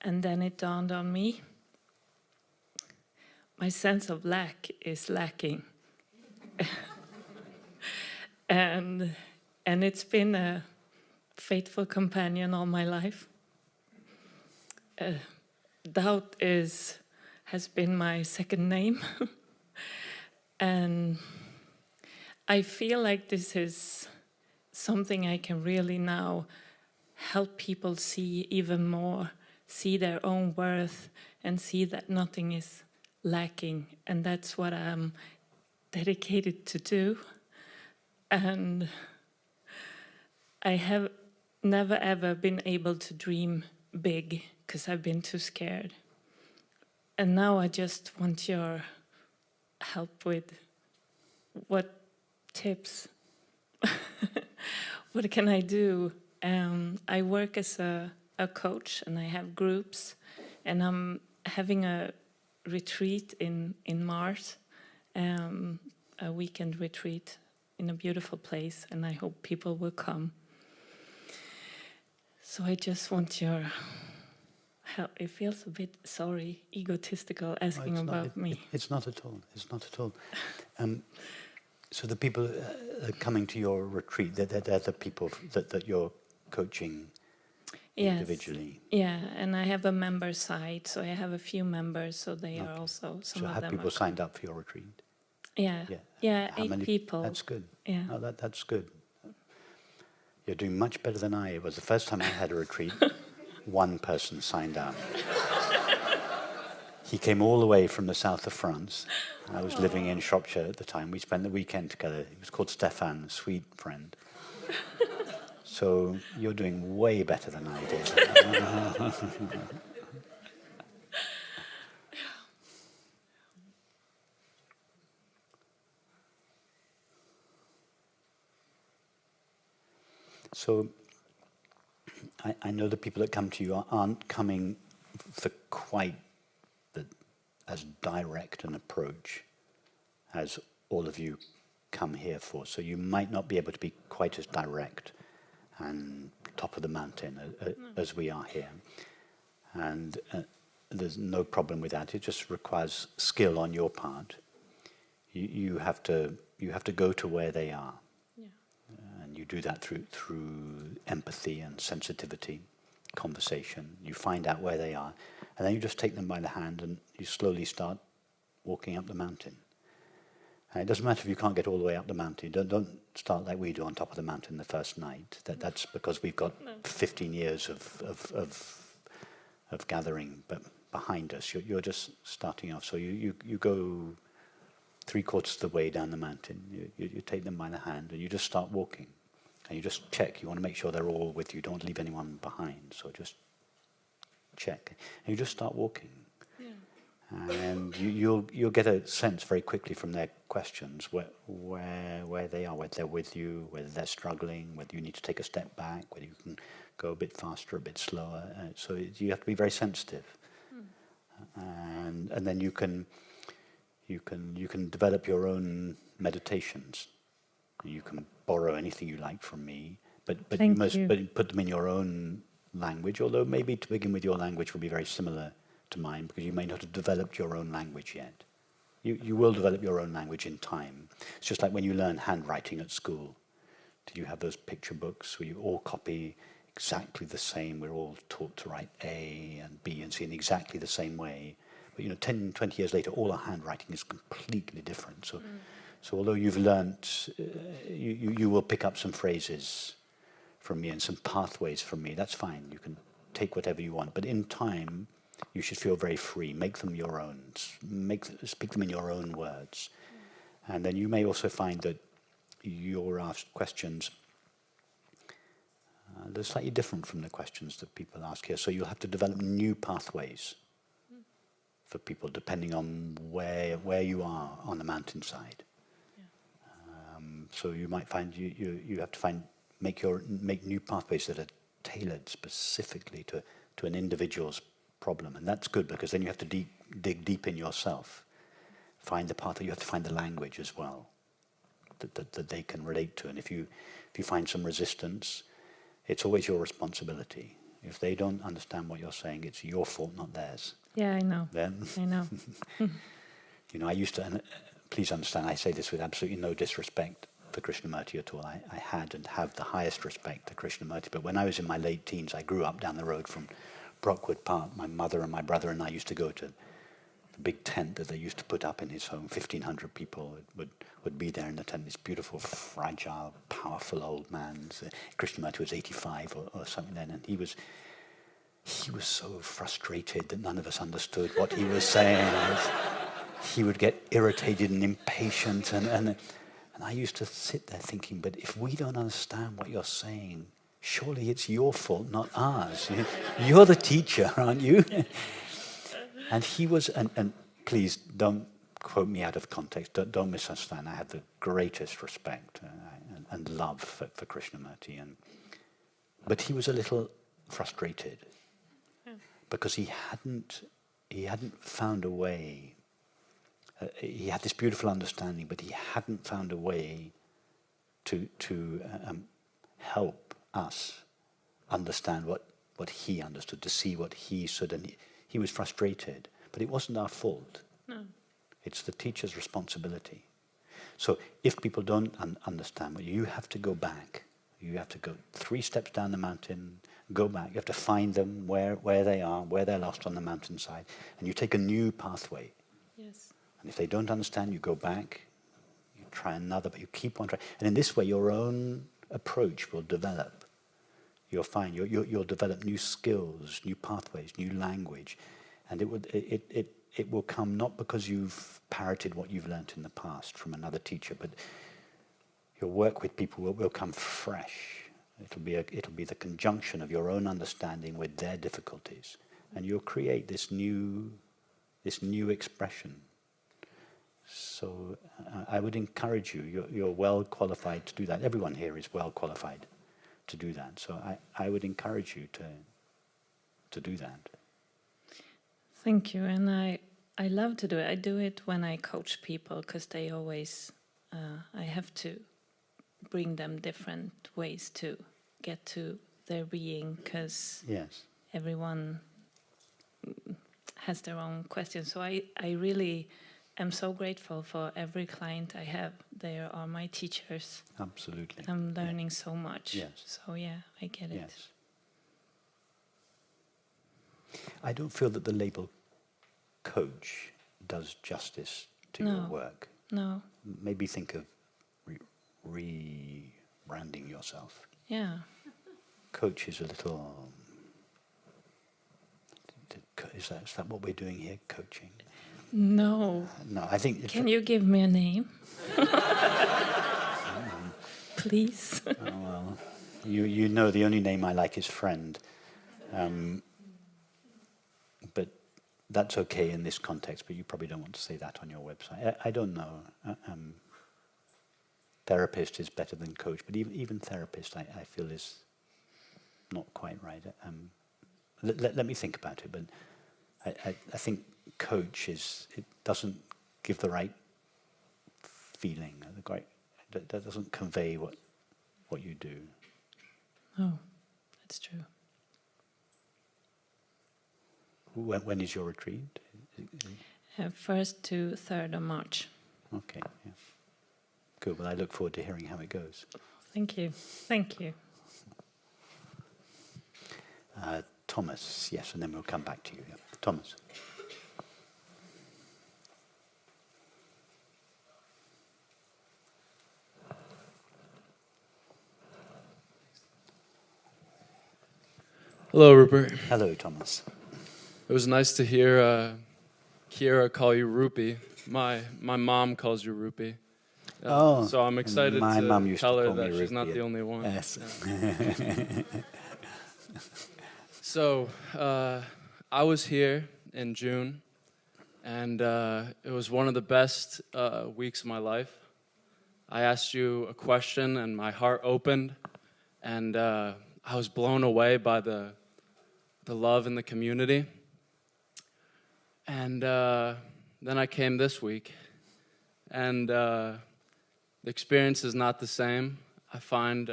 S8: And then it dawned on me, my sense of lack is lacking. And it's been a faithful companion all my life. Doubt has been my second name. And I feel like this is something I can really now help people see even more, see their own worth, and see that nothing is lacking. And that's what I'm dedicated to do. And I have never ever been able to dream big because I've been too scared. And now I just want your help with what tips, what can I do? I work as a coach and I have groups, and I'm having a retreat in Mars, a weekend retreat in a beautiful place, and I hope people will come. So I just want your help. It feels a bit, egotistical asking about me.
S1: It's not at all. It's not at all. So the people coming to your retreat, they're the people that you're coaching individually?
S8: Yeah, and I have a member site, so I have a few members, so they are also, some of them.
S1: So have people signed up for your retreat?
S8: Yeah,
S1: How
S8: 8
S1: many
S8: people.
S1: That's good.
S8: Yeah.
S1: Oh, that's good. You're doing much better than I. It was the first time I had a retreat. 1 person signed up. He came all the way from the south of France. I was living in Shropshire at the time. We spent the weekend together. He was called Stefan, sweet friend. So you're doing way better than I did. So I know the people that come to you aren't coming for quite as direct an approach as all of you come here for. So you might not be able to be quite as direct and top of the mountain as we are here. And there's no problem with that. It just requires skill on your part. You have to go to where they are. And you do that through empathy and sensitivity, conversation. You find out where they are, and then you just take them by the hand and you slowly start walking up the mountain. And it doesn't matter if you can't get all the way up the mountain. Don't start like we do on top of the mountain the first night. That's because we've got 15 years of gathering. But behind us. You're just starting off. So you go 3/4 of the way down the mountain. You take them by the hand and you just start walking. And you just check. You want to make sure they're all with you. Don't leave anyone behind. So just check. And you just start walking. And you'll get a sense very quickly from their questions where they are, whether they're with you, whether they're struggling, whether you need to take a step back, whether you can go a bit faster, a bit slower. So you have to be very sensitive, and then you can develop your own meditations. You can borrow anything you like from me, but you must put them in your own language. Although maybe to begin with, your language will be very similar to mine, because you may not have developed your own language yet. You will develop your own language in time. It's just like when you learn handwriting at school. Do you have those picture books where you all copy exactly the same? We're all taught to write A and B and C in exactly the same way. But 10, 20 years later, all our handwriting is completely different. So although you've learnt, you will pick up some phrases from me and some pathways from me. That's fine. You can take whatever you want. But in time, you should feel very free. Make them your own. Speak them in your own words. And then you may also find that you're asked questions that are slightly different from the questions that people ask here. So you'll have to develop new pathways for people, depending on where you are on the mountainside. So you might find you have to make new pathways that are tailored specifically to an individual's problem, and that's good, because then you have to dig deep in yourself, find the path. You have to find the language as well that they can relate to. And if you find some resistance, it's always your responsibility. If they don't understand what you're saying, it's your fault, not theirs.
S8: Yeah, I know.
S1: Then
S8: I know.
S1: I used to. And please understand, I say this with absolutely no disrespect for Krishnamurti at all. I had and have the highest respect for Krishnamurti. But when I was in my late teens, I grew up down the road from Brockwood Park. My mother and my brother and I used to go to the big tent that they used to put up in his home. 1,500 people would be there in the tent. This beautiful, fragile, powerful old man. Krishnamurti was 85 or something then, and he was so frustrated that none of us understood what he was saying. He would get irritated and impatient, and I used to sit there thinking, but if we don't understand what you're saying, surely it's your fault, not ours. You're the teacher, aren't you? And he was, and please don't quote me out of context, don't misunderstand. I have the greatest respect and love for Krishnamurti. But he was a little frustrated because he hadn't found a way. He had this beautiful understanding, but he hadn't found a way to help us understand what he understood, to see what he stood. And he was frustrated, but it wasn't our fault.
S8: No.
S1: It's the teacher's responsibility. So if people don't understand, you have to go back. You have to go 3 steps down the mountain, go back. You have to find them where they are, where they're lost on the mountainside, and you take a new pathway.
S8: Yes.
S1: And if they don't understand, you go back, you try another, but you keep on trying. And in this way, your own approach will develop. You'll find you'll develop new skills, new pathways, new language, and it will come not because you've parroted what you've learnt in the past from another teacher, but your work with people will come fresh. It'll be the conjunction of your own understanding with their difficulties, and you'll create this new expression. So I would encourage you. You're well qualified to do that. Everyone here is well qualified to do that. So I would encourage you to do that.
S8: Thank you. And I love to do it. I do it when I coach people, because they always, I have to bring them different ways to get to their being, because everyone has their own questions. So I really am so grateful for every client I have. They are my teachers.
S1: Absolutely.
S8: I'm learning so much.
S1: Yes.
S8: So I get it.
S1: Yes. I don't feel that the label coach does justice to your work.
S8: No.
S1: Maybe think of rebranding yourself.
S8: Yeah.
S1: Coach is a little... Is that what we're doing here, coaching?
S8: No.
S1: No, I think...
S8: Can you give me a name? Please.
S1: Oh, well, you know the only name I like is friend. But that's okay in this context, but you probably don't want to say that on your website. I don't know. Therapist is better than coach, but even therapist I feel is not quite right. Let me think about it, but I think coach it doesn't give the right feeling, that doesn't convey what you do.
S8: Oh, that's true.
S1: When is your retreat?
S8: 1st to 3rd of March.
S1: Okay, yeah. Good, well I look forward to hearing how it goes.
S8: Thank you. Thank you.
S1: Thomas, yes, and then we'll come back to you. Yeah. Thomas.
S9: Hello, Rupert.
S1: Hello, Thomas.
S9: It was nice to hear Kira call you Rupee. My mom calls you Rupee. So I'm excited
S1: my mum used
S9: tell
S1: to
S9: her
S1: call me
S9: that she's
S1: Rupee.
S9: not the only one.
S1: Yes.
S9: Yeah. So I was here in June, and it was one of the best weeks of my life. I asked you a question, and my heart opened, and I was blown away by the love in the community. And then I came this week, and the experience is not the same. I find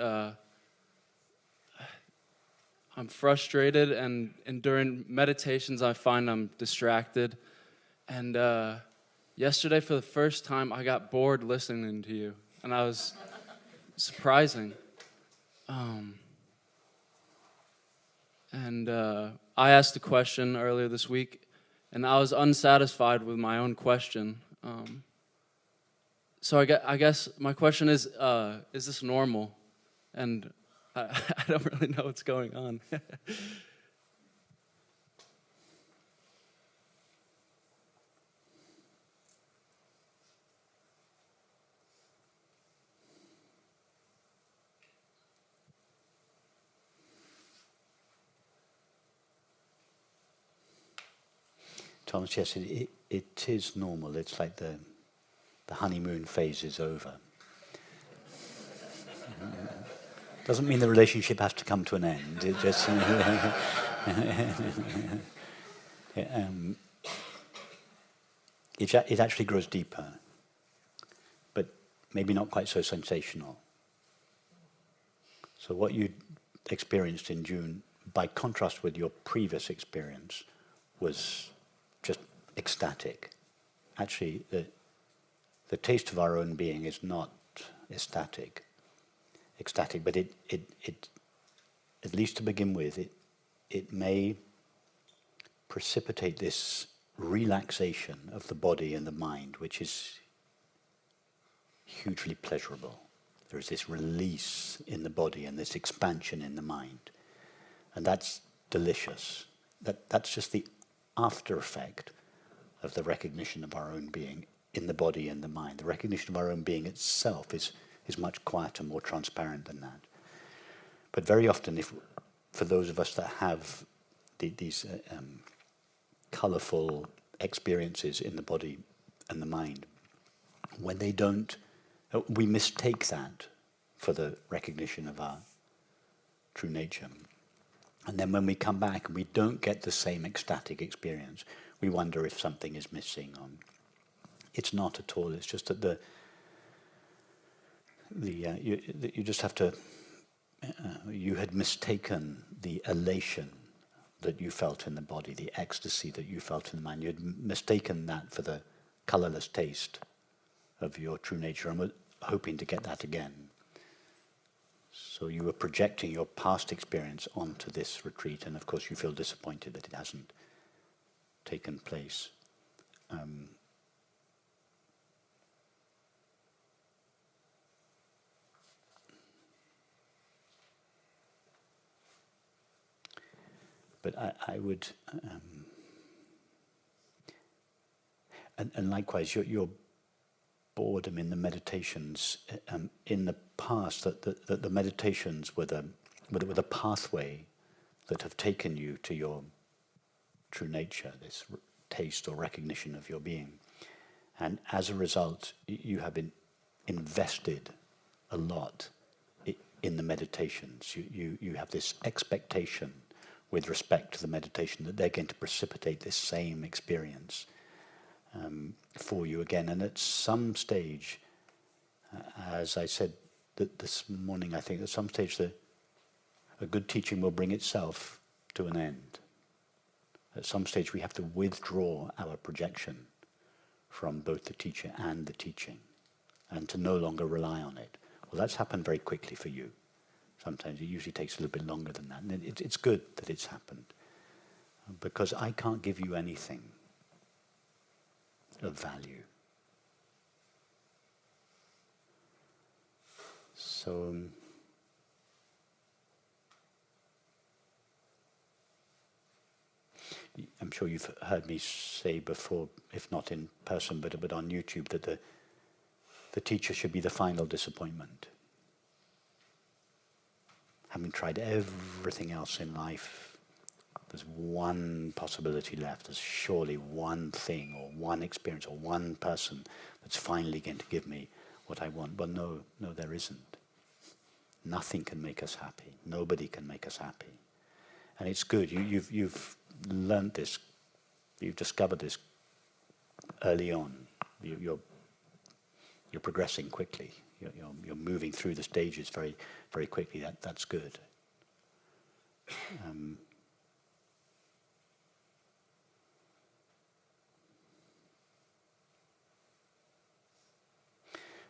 S9: I'm frustrated, and during meditations I find I'm distracted. And yesterday, for the first time, I got bored listening to you, and I was surprising. And I asked a question earlier this week, and I was unsatisfied with my own question. So I guess my question is this normal? And I don't really know what's going on.
S1: Thomas, yes, it is normal. It's like the honeymoon phase is over. Doesn't mean the relationship has to come to an end. It just it actually grows deeper, but maybe not quite so sensational. So what you experienced in June, by contrast with your previous experience, was just ecstatic. Actually, the taste of our own being is not ecstatic, but it at least to begin with, it may precipitate this relaxation of the body and the mind, which is hugely pleasurable. There is this release in the body and this expansion in the mind, and that's delicious. That's just the after effect of the recognition of our own being in the body and the mind. The recognition of our own being itself is much quieter, more transparent than that. But very often, for those of us that have these colourful experiences in the body and the mind, when they don't, we mistake that for the recognition of our true nature. And then when we come back and we don't get the same ecstatic experience, we wonder if something is missing. It's not at all. It's just that you just have to. You had mistaken the elation that you felt in the body, the ecstasy that you felt in the mind. You had mistaken that for the colourless taste of your true nature, and were hoping to get that again. So you were projecting your past experience onto this retreat, and of course you feel disappointed that it hasn't taken place. But I would and likewise, your boredom in the meditations, in the past, that the meditations were the pathway that have taken you to your true nature, this taste or recognition of your being. And as a result, you have invested a lot in the meditations. You have this expectation with respect to the meditation that they're going to precipitate this same experience for you again. And at some stage, as I said this morning, I think at some stage a good teaching will bring itself to an end. At some stage we have to withdraw our projection from both the teacher and the teaching, and to no longer rely on it. Well, that's happened very quickly for you. Sometimes it usually takes a little bit longer than that. And it's good that it's happened, because I can't give you anything of value. So I'm sure you've heard me say before, if not in person, but on YouTube, that the teacher should be the final disappointment. Having tried everything else in life, there's one possibility left. There's surely one thing or one experience or one person that's finally going to give me what I want. But no, there isn't. Nothing can make us happy. Nobody can make us happy. And it's good. You've learned this. You've discovered this early on. You're progressing quickly. You're moving through the stages very, very quickly. That's good.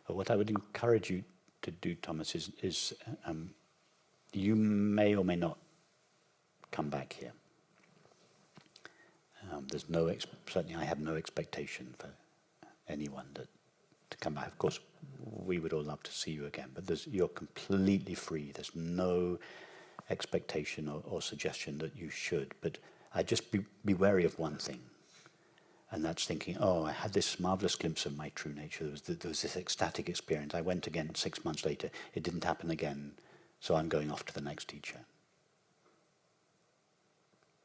S1: But what I would encourage you to do, Thomas, is you may or may not come back here. There's certainly I have no expectation for anyone to come back. Of course, we would all love to see you again, but you're completely free. There's no expectation or suggestion that you should. But I'd just be wary of one thing, and that's thinking, oh, I had this marvelous glimpse of my true nature. There was this ecstatic experience. I went again 6 months later. It didn't happen again, so I'm going off to the next teacher.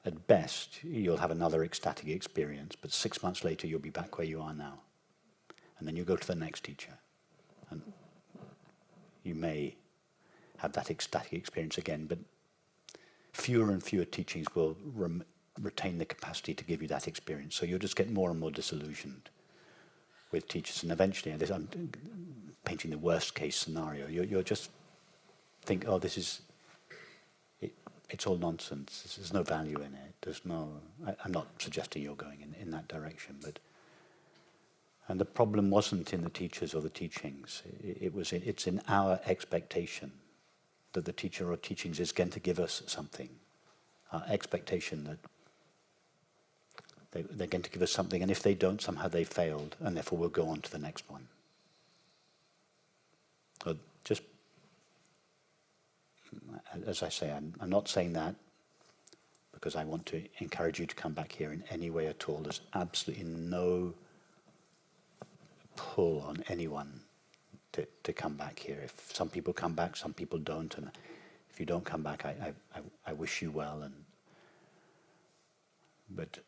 S1: At best, you'll have another ecstatic experience, but 6 months later, you'll be back where you are now. And then you go to the next teacher. And you may have that ecstatic experience again, but fewer and fewer teachings will retain the capacity to give you that experience. So you'll just get more and more disillusioned with teachers. And eventually, I'm painting the worst case scenario, you'll just think, oh, this is... It's all nonsense. There's no value in it. I'm not suggesting you're going in that direction, and the problem wasn't in the teachers or the teachings. It's in our expectation that the teacher or teachings is going to give us something. Our expectation that they're going to give us something, and if they don't, somehow they failed, and therefore we'll go on to the next one. So just, as I say, I'm not saying that because I want to encourage you to come back here in any way at all. There's absolutely no pull on anyone to come back here. If some people come back, some people don't, and if you don't come back, I wish you well. But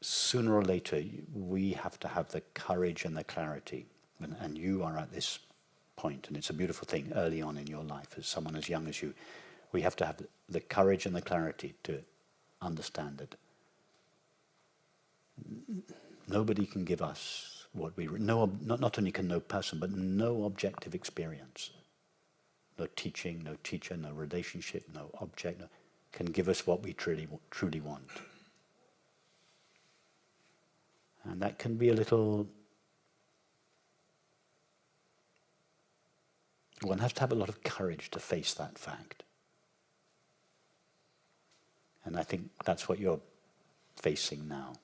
S1: sooner or later, we have to have the courage and the clarity, and you are at this point, and it's a beautiful thing early on in your life, as someone as young as you, we have to have the courage and the clarity to understand that nobody can give us what we not only can no person, but no objective experience, no teaching, no teacher, no relationship, no object can give us what we truly want. And that can be a little... One has to have a lot of courage to face that fact. And I think that's what you're facing now.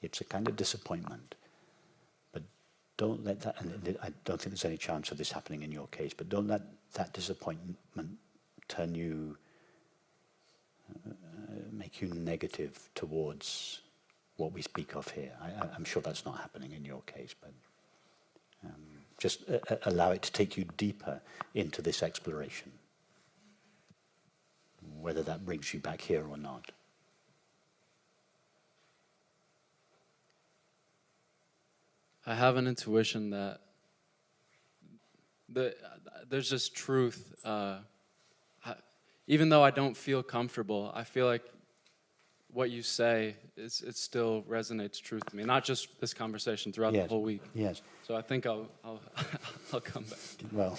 S1: It's a kind of disappointment. But don't let that, and I don't think there's any chance of this happening in your case, but don't let that disappointment turn you, make you negative towards what we speak of here. I'm sure that's not happening in your case, but just allow it to take you deeper into this exploration, whether that brings you back here or not.
S9: I have an intuition that there's just truth. Even though I don't feel comfortable, I feel like what you say, it still resonates truth to me. Not just this conversation, throughout the whole week.
S1: Yes.
S9: So I think I'll come back.
S1: Well,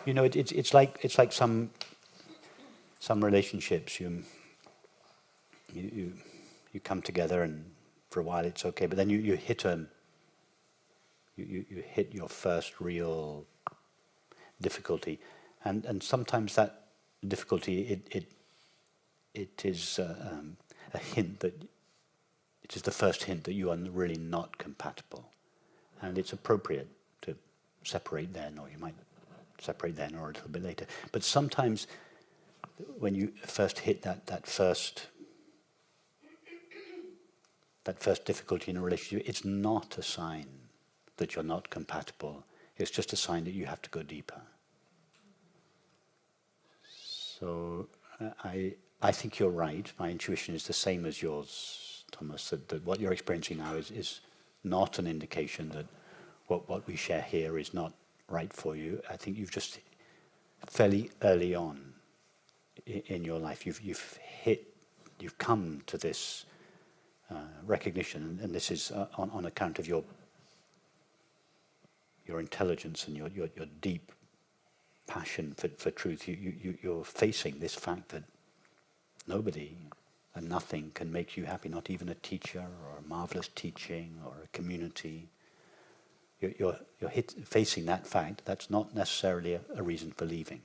S1: you know, it's like some relationships. You come together, and for a while it's okay, but then you hit you hit your first real difficulty, and sometimes that difficulty it is a hint that it is the first hint that you are really not compatible, and it's appropriate to separate then, or you might separate then or a little bit later. But sometimes when you first hit that first difficulty in a relationship, it's not a sign that you're not compatible. It's just a sign that you have to go deeper. So I think you're right. My intuition is the same as yours, Thomas, that what you're experiencing now is not an indication that what we share here is not right for you. I think you've just fairly early on in your life, you've come to this recognition, and this is on account of your intelligence and your deep passion for truth. You're facing this fact that nobody and nothing can make you happy, not even a teacher or a marvelous teaching or a community. You're facing that fact. That's not necessarily a reason for leaving.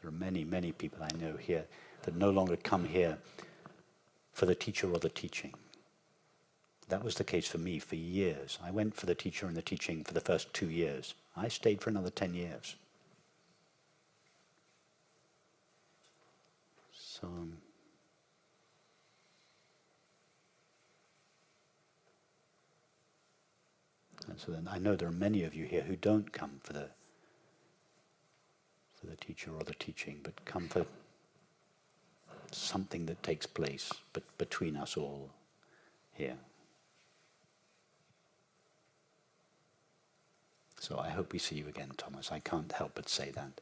S1: There are many, many people I know here that no longer come here for the teacher or the teaching. That was the case for me for years. I went for the teacher and the teaching for the first 2 years. I stayed for another 10 years. So, and so then I know there are many of you here who don't come for the teacher or the teaching, but come for something that takes place between us all here. So I hope we see you again, Thomas. I can't help but say that.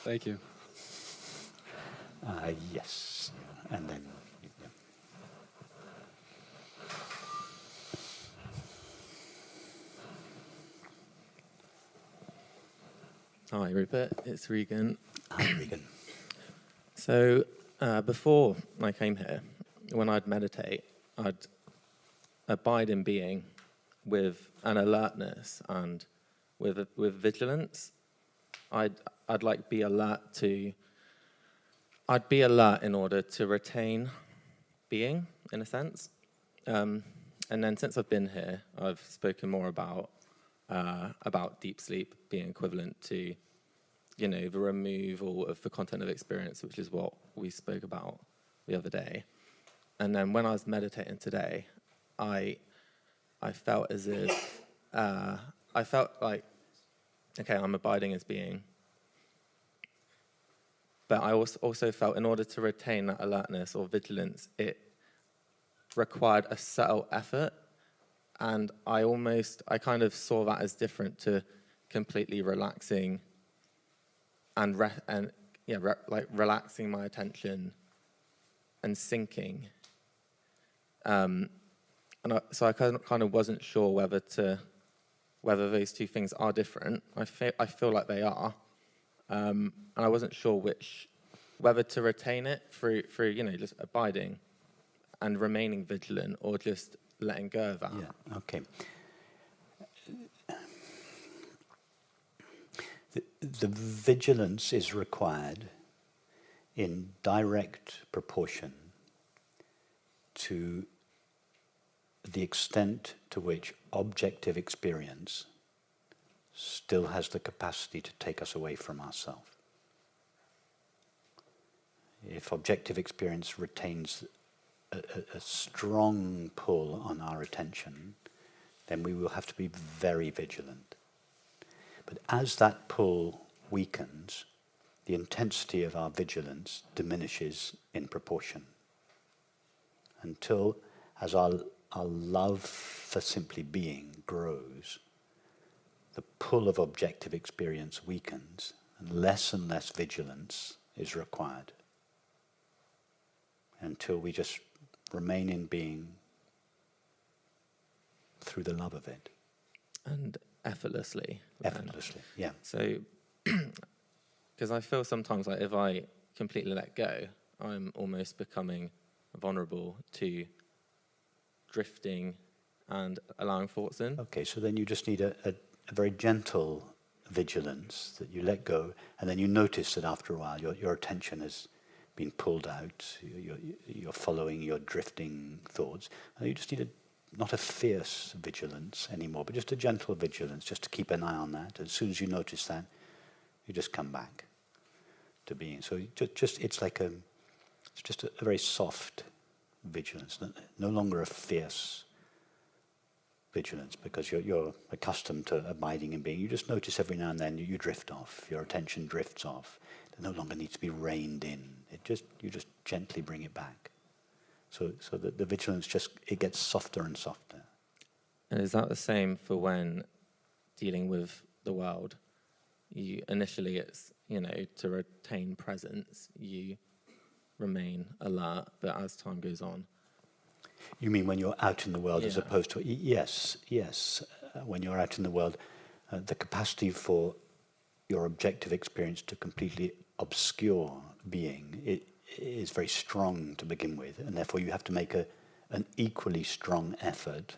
S9: Thank you.
S1: Yes. And then... yeah.
S10: Hi, Rupert. It's Regan.
S1: Hi, Regan.
S10: So before I came here, when I'd meditate, I'd abide in being with an alertness and with vigilance. I'd like be alert to. I'd be alert in order to retain being, in a sense. And then since I've been here, I've spoken more about deep sleep being equivalent to, the removal of the content of experience, which is what we spoke about the other day. And then when I was meditating today, I felt as if I felt like, okay, I'm abiding as being. But I also felt in order to retain that alertness or vigilance, it required a subtle effort. And I kind of saw that as different to completely relaxing and relaxing my attention and sinking. So I kind of wasn't sure whether those two things are different. I feel like they are, and I wasn't sure whether to retain it through just abiding and remaining vigilant, or just letting go of that.
S1: Yeah. Okay. The vigilance is required in direct proportion to the extent to which objective experience still has the capacity to take us away from ourselves. If objective experience retains a strong pull on our attention, then we will have to be very vigilant. But as that pull weakens, the intensity of our vigilance diminishes in proportion. Until, as our love for simply being grows, the pull of objective experience weakens, and less vigilance is required. Until we just remain in being through the love of it.
S10: And effortlessly.
S1: Effortlessly, yeah.
S10: So, because I feel sometimes like if I completely let go, I'm almost becoming vulnerable to drifting and allowing thoughts in.
S1: Okay, so then you just need a very gentle vigilance that you let go, and then you notice that after a while your attention has been pulled out, you're following your drifting thoughts, and you just need not a fierce vigilance anymore, but just a gentle vigilance, just to keep an eye on that. As soon as you notice that, you just come back to being. So it's just a very soft vigilance, no longer a fierce vigilance, because you're accustomed to abiding in being. You just notice every now and then you drift off, your attention drifts off. It no longer needs to be reined in. You just gently bring it back. So the vigilance it gets softer and softer.
S10: And is that the same for when dealing with the world? You initially it's to retain presence, you remain alert, but as time goes on.
S1: You mean when you're out in the world,
S10: Yeah.
S1: as opposed to yes. When you're out in the world, the capacity for your objective experience to completely obscure being it is very strong to begin with, and therefore you have to make an equally strong effort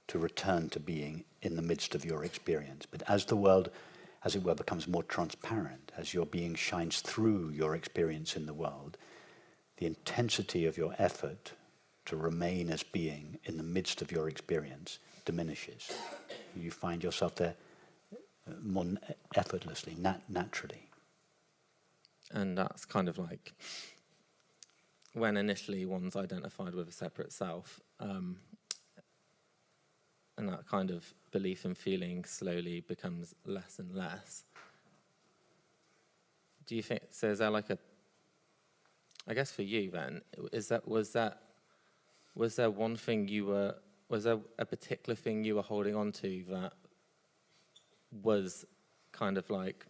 S1: to return to being in the midst of your experience. But as the world, as it were, becomes more transparent, as your being shines through your experience in the world, the intensity of your effort to remain as being in the midst of your experience diminishes. You find yourself there more effortlessly, naturally.
S10: And that's kind of like when initially one's identified with a separate self, and that kind of belief and feeling slowly becomes less and less. Do you think, so is there like I guess for you then, was there one thing was there a particular thing you were holding on to that was kind of like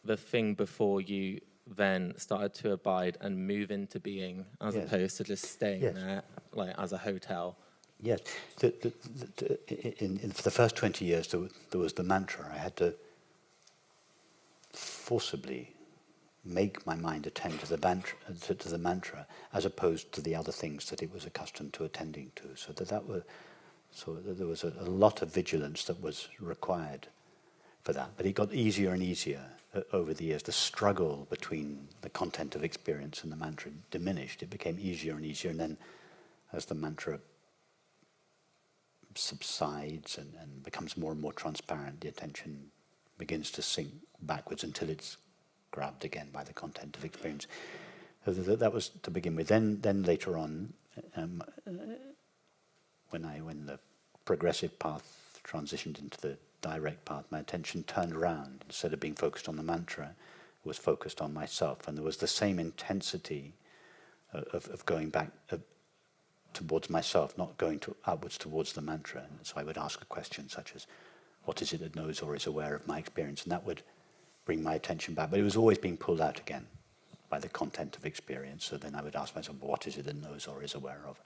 S10: the thing before you then started to abide and move into being, as
S1: Yes.
S10: opposed to just staying
S1: Yes.
S10: there, like as a hotel?
S1: Yes. For the first 20 years, there was the mantra. I had to forcibly make my mind attend to the mantra, as opposed to the other things that it was accustomed to attending to. So there was a lot of vigilance that was required for that. But it got easier and easier over the years. The struggle between the content of experience and the mantra diminished. It became easier and easier. And then as the mantra subsides and becomes more and more transparent, the attention begins to sink backwards until it's grabbed again by the content of experience. So that was to begin with. Then later on, when the progressive path transitioned into the direct path, my attention turned around. Instead of being focused on the mantra, it was focused on myself. And there was the same intensity of going back towards myself, not going outwards towards the mantra. And so I would ask a question such as, what is it that knows or is aware of my experience? And that would bring my attention back. But it was always being pulled out again by the content of experience. So then I would ask myself, what is it that knows or is aware of?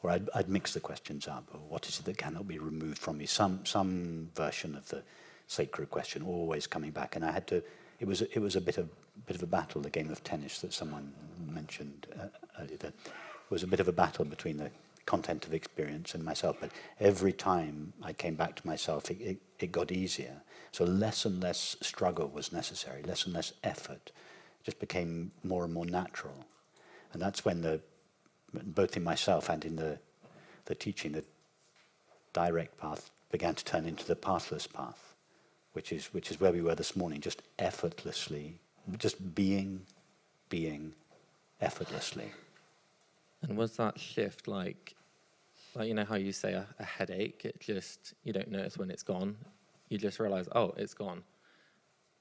S1: Or I'd mix the questions up. Or what is it that cannot be removed from me? Some version of the sacred question, always coming back. And I had to. It was a bit of a battle. The game of tennis that someone mentioned earlier. That it was a bit of a battle between the content of experience and myself. But every time I came back to myself, it got easier. So less and less struggle was necessary. Less and less effort. It just became more and more natural. And that's when both in myself and in the teaching, the direct path began to turn into the pathless path, which is where we were this morning, just effortlessly, just being effortlessly.
S10: And was that shift like you know how you say a headache, it just, you don't notice when it's gone, you just realize, oh, it's gone.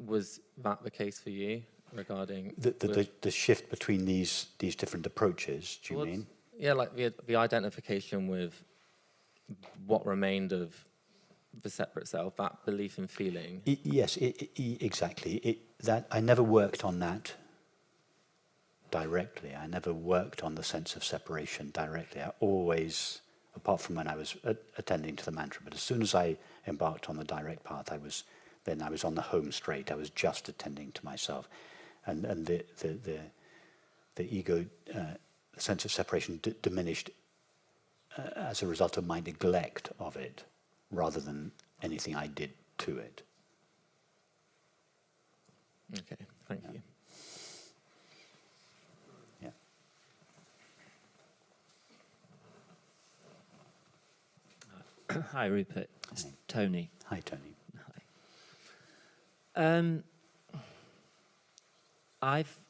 S10: Was that the case for you regarding
S1: the shift between these different approaches, do you mean?
S10: Yeah, like the identification with what remained of the separate self, that belief and feeling.
S1: Yes, exactly. That I never worked on that directly. I never worked on the sense of separation directly. I always, apart from when I was attending to the mantra, but as soon as I embarked on the direct path, I was on the home straight. I was just attending to myself, and the ego, the sense of separation diminished as a result of my neglect of it, rather than anything I did to it.
S10: Okay, thank you.
S1: Yeah.
S11: Hi, Rupert. It's
S1: Hi.
S11: Tony.
S1: Hi, Tony.
S11: Hi.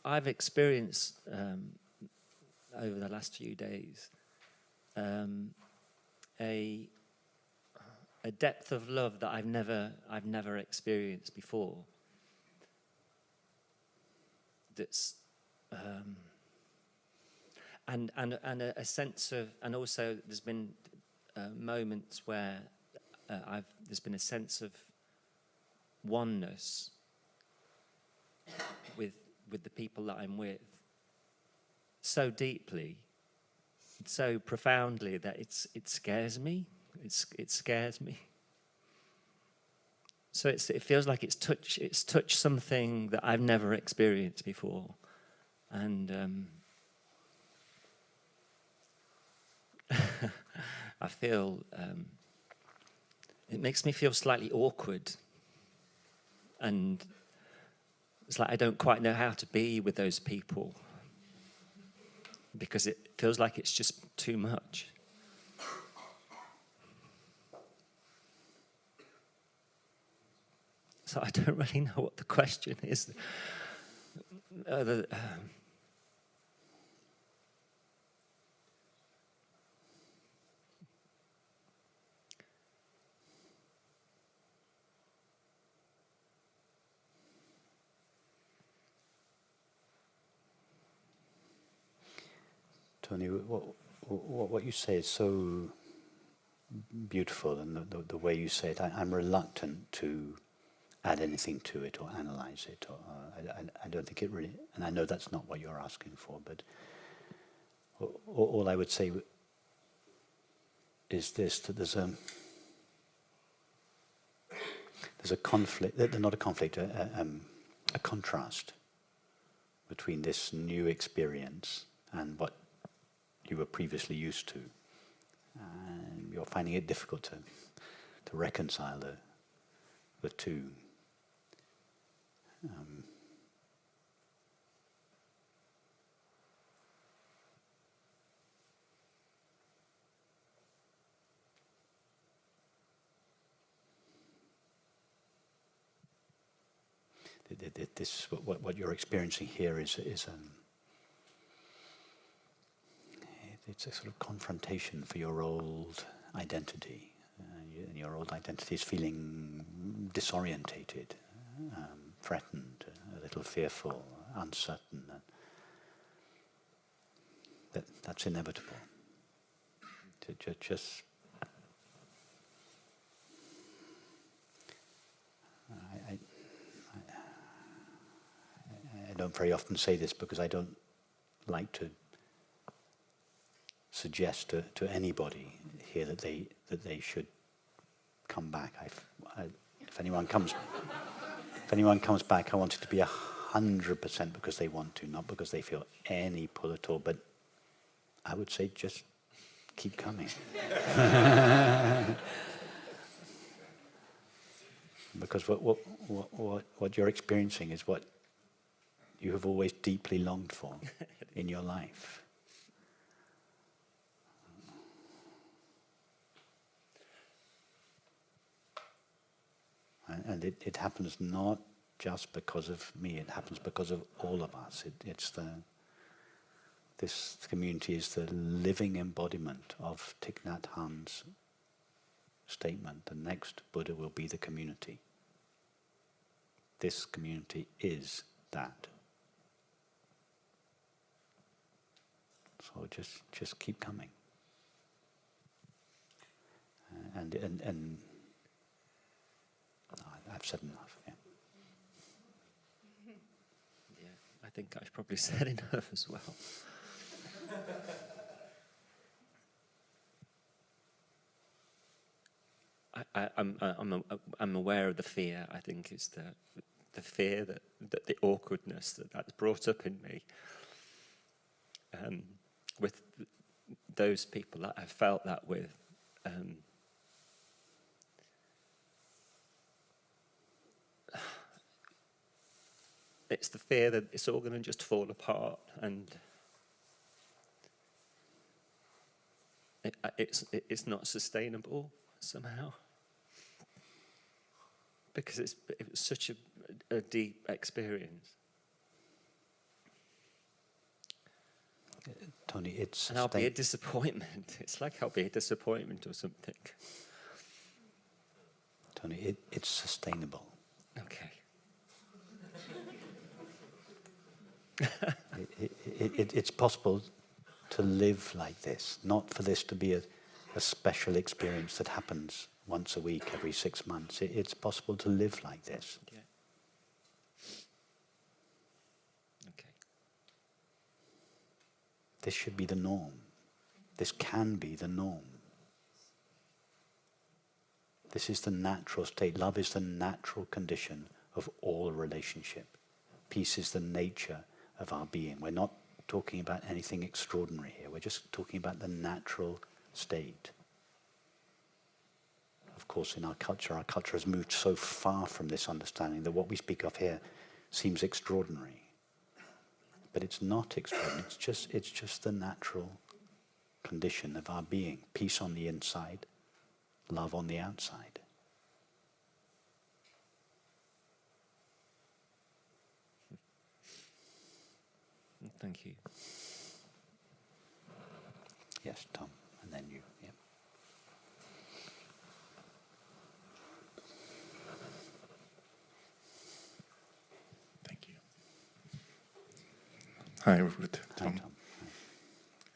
S11: I've experienced over the last few days a depth of love that I've never experienced before. That's and a sense of, and also there's been moments where there's been a sense of oneness with the people that I'm with, so deeply, so profoundly that it scares me. It scares me. So it feels like it's touched something that I've never experienced before, and I feel it makes me feel slightly awkward, and it's like I don't quite know how to be with those people because it feels like it's just too much. So I don't really know what the question is.
S1: Tony, what you say is so beautiful, and the way you say it, I'm reluctant to add anything to it or analyze it. Or I don't think it really, and I know that's not what you're asking for, but all I would say is this, that there's a conflict, not a conflict, a contrast between this new experience and what you were previously used to. And you're finding it difficult to reconcile the two. This what you're experiencing here is it's a sort of confrontation for your old identity. Your old identity is feeling disorientated, threatened, a little fearful, uncertain. That's inevitable. Just I don't very often say this because I don't like to suggest to anybody here that they should come back. If anyone comes back, I want it to be 100% because they want to, not because they feel any pull at all. But I would say just keep coming. Because what you're experiencing is what you have always deeply longed for in your life. And it happens not just because of me, it happens because of all of us. This community is the living embodiment of Thich Nhat Hanh's statement, the next Buddha will be the community. This community is that. So just keep coming. And I've said enough. Yeah.
S11: Yeah, I think I've probably said enough as well. I'm aware of the fear. I think is the fear that the awkwardness that's brought up in me with those people that I've felt that with. It's the fear that it's all going to just fall apart, and it's not sustainable somehow, because it was such a deep experience.
S1: Tony, it's...
S11: And I'll be a disappointment. It's like I'll be a disappointment or something.
S1: Tony, it's sustainable.
S11: Okay.
S1: It's possible to live like this, not for this to be a special experience that happens once a week, every 6 months. It's possible to live like this.
S11: Yeah. Okay.
S1: This should be the norm. This can be the norm. This is the natural state. Love is the natural condition of all relationship. Peace is the nature of our being. We're not talking about anything extraordinary here. We're just talking about the natural state. Of course, in our culture has moved so far from this understanding that what we speak of here seems extraordinary. But it's not extraordinary. It's just the natural condition of our being. Peace on the inside, love on the outside.
S11: Thank you.
S1: Yes, Tom, and then you. Yeah.
S12: Thank you. Hi, Rupert.
S1: Hi,
S12: Tom.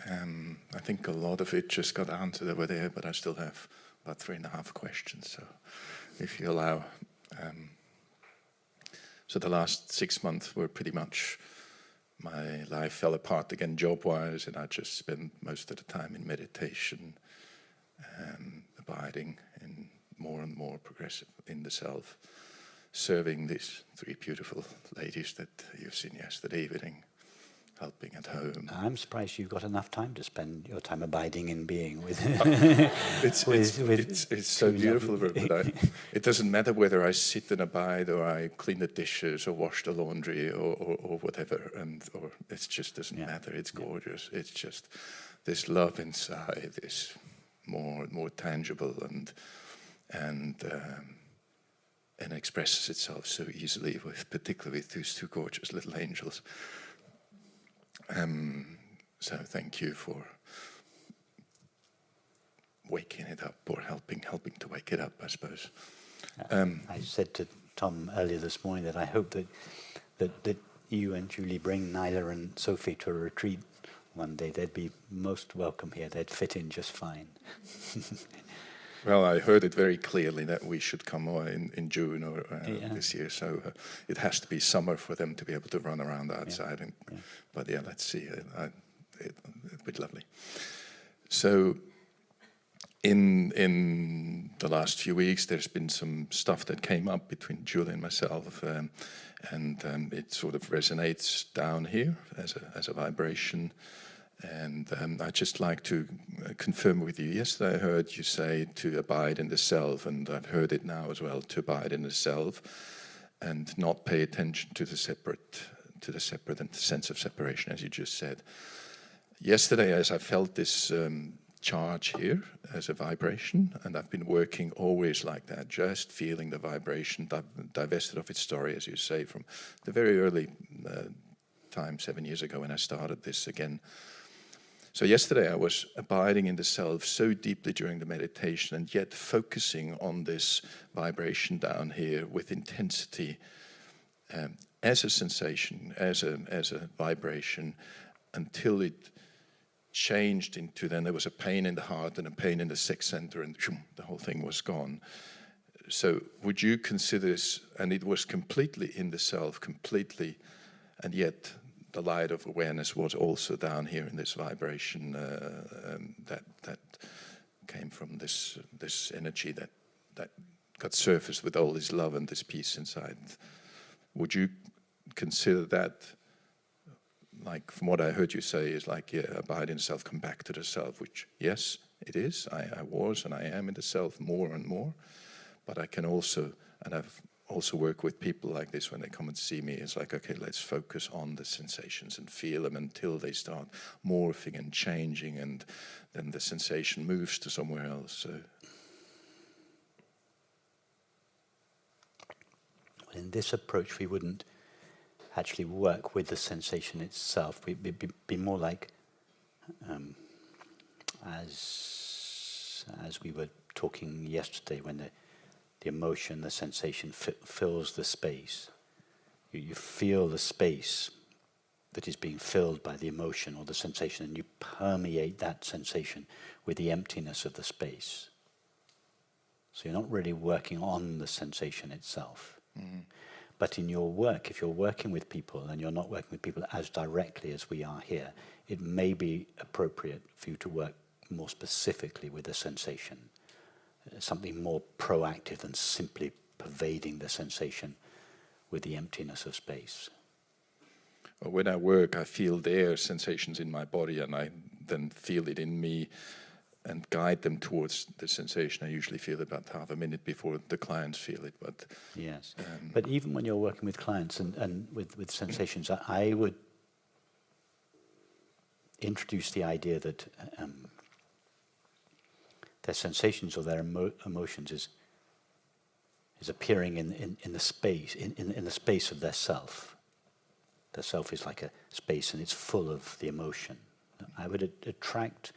S1: Tom.
S12: I think a lot of it just got answered over there, but I still have about 3.5 questions. So, if you allow, so the last 6 months were pretty much. My life fell apart again job-wise, and I just spent most of the time in meditation, abiding in more and more progressive in the self, serving these 3 beautiful ladies that you've seen yesterday evening, helping at home.
S1: I'm surprised you've got enough time to spend your time abiding in being with.
S12: It's so beautiful, Rupert. It doesn't matter whether I sit and abide, or I clean the dishes, or wash the laundry, or whatever, or it just doesn't matter. It's gorgeous. It's just this love inside is more and more tangible and expresses itself so easily, particularly with those 2 gorgeous little angels. So thank you for waking it up, or helping to wake it up, I suppose.
S1: I said to Tom earlier this morning that I hope that you and Julie bring Nyla and Sophie to a retreat one day. They'd be most welcome here. They'd fit in just fine.
S12: Well, I heard it very clearly that we should come in June or this year. So it has to be summer for them to be able to run around outside. But let's see. It'd be lovely. So in the last few weeks, there's been some stuff that came up between Julie and myself, and it sort of resonates down here as a vibration. And I'd just like to confirm with you. Yesterday I heard you say to abide in the self, and I've heard it now as well, to abide in the self and not pay attention to the separate and the sense of separation, as you just said. Yesterday, as I felt this charge here as a vibration, and I've been working always like that, just feeling the vibration, divested of its story, as you say, from the very early time, 7 years ago when I started this again. So yesterday I was abiding in the self so deeply during the meditation, and yet focusing on this vibration down here with intensity, as a sensation, as a vibration, until it changed into, then there was a pain in the heart and a pain in the sex center, and the whole thing was gone. So would you consider this, and it was completely in the self, completely, and yet the light of awareness was also down here in this vibration that came from this energy that got surfaced with all this love and this peace inside. Would you consider that, like from what I heard you say, is like, yeah, abide in the self, come back to the self, which, yes, it is. I was and I am in the self more and more, but I can also, and I've also worked with people like this when they come and see me. It's like, okay, let's focus on the sensations and feel them until they start morphing and changing, and then the sensation moves to somewhere else. So.
S1: In this approach, we wouldn't actually work with the sensation itself. We'd be more like, as we were talking yesterday, when the emotion, the sensation fills the space. You feel the space that is being filled by the emotion or the sensation, and you permeate that sensation with the emptiness of the space. So you're not really working on the sensation itself. Mm-hmm. But in your work, if you're working with people and you're not working with people as directly as we are here, it may be appropriate for you to work more specifically with the sensation, something more proactive than simply pervading the sensation with the emptiness of space.
S12: Well, when I work, I feel their sensations in my body, and I then feel it in me and guide them towards the sensation. I usually feel about half a minute before the clients feel it. But
S1: yes, but even when you're working with clients and with sensations, I would introduce the idea that their sensations or their emotions is appearing in the space, in the space of their self. Their self is like a space, and it's full of the emotion. I would attract,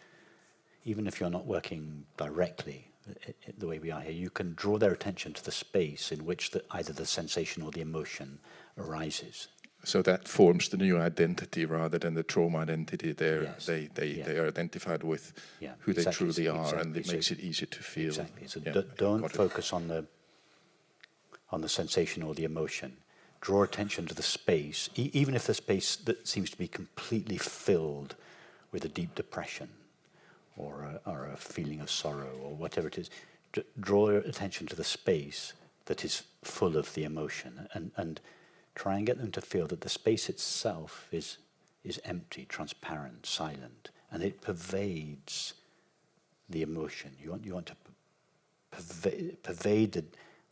S1: even if you're not working directly the way we are here, you can draw their attention to the space in which either the sensation or the emotion arises.
S12: So that forms the new identity rather than the trauma identity.
S1: Yes.
S12: They are identified with who they truly are, and it makes it easier to feel.
S1: Exactly. So don't focus on the sensation or the emotion. Draw attention to the space, even if the space that seems to be completely filled with a deep depression or a feeling of sorrow or whatever it is. Draw your attention to the space that is full of the emotion, and try and get them to feel that the space itself is empty, transparent, silent, and it pervades the emotion. You want to pervade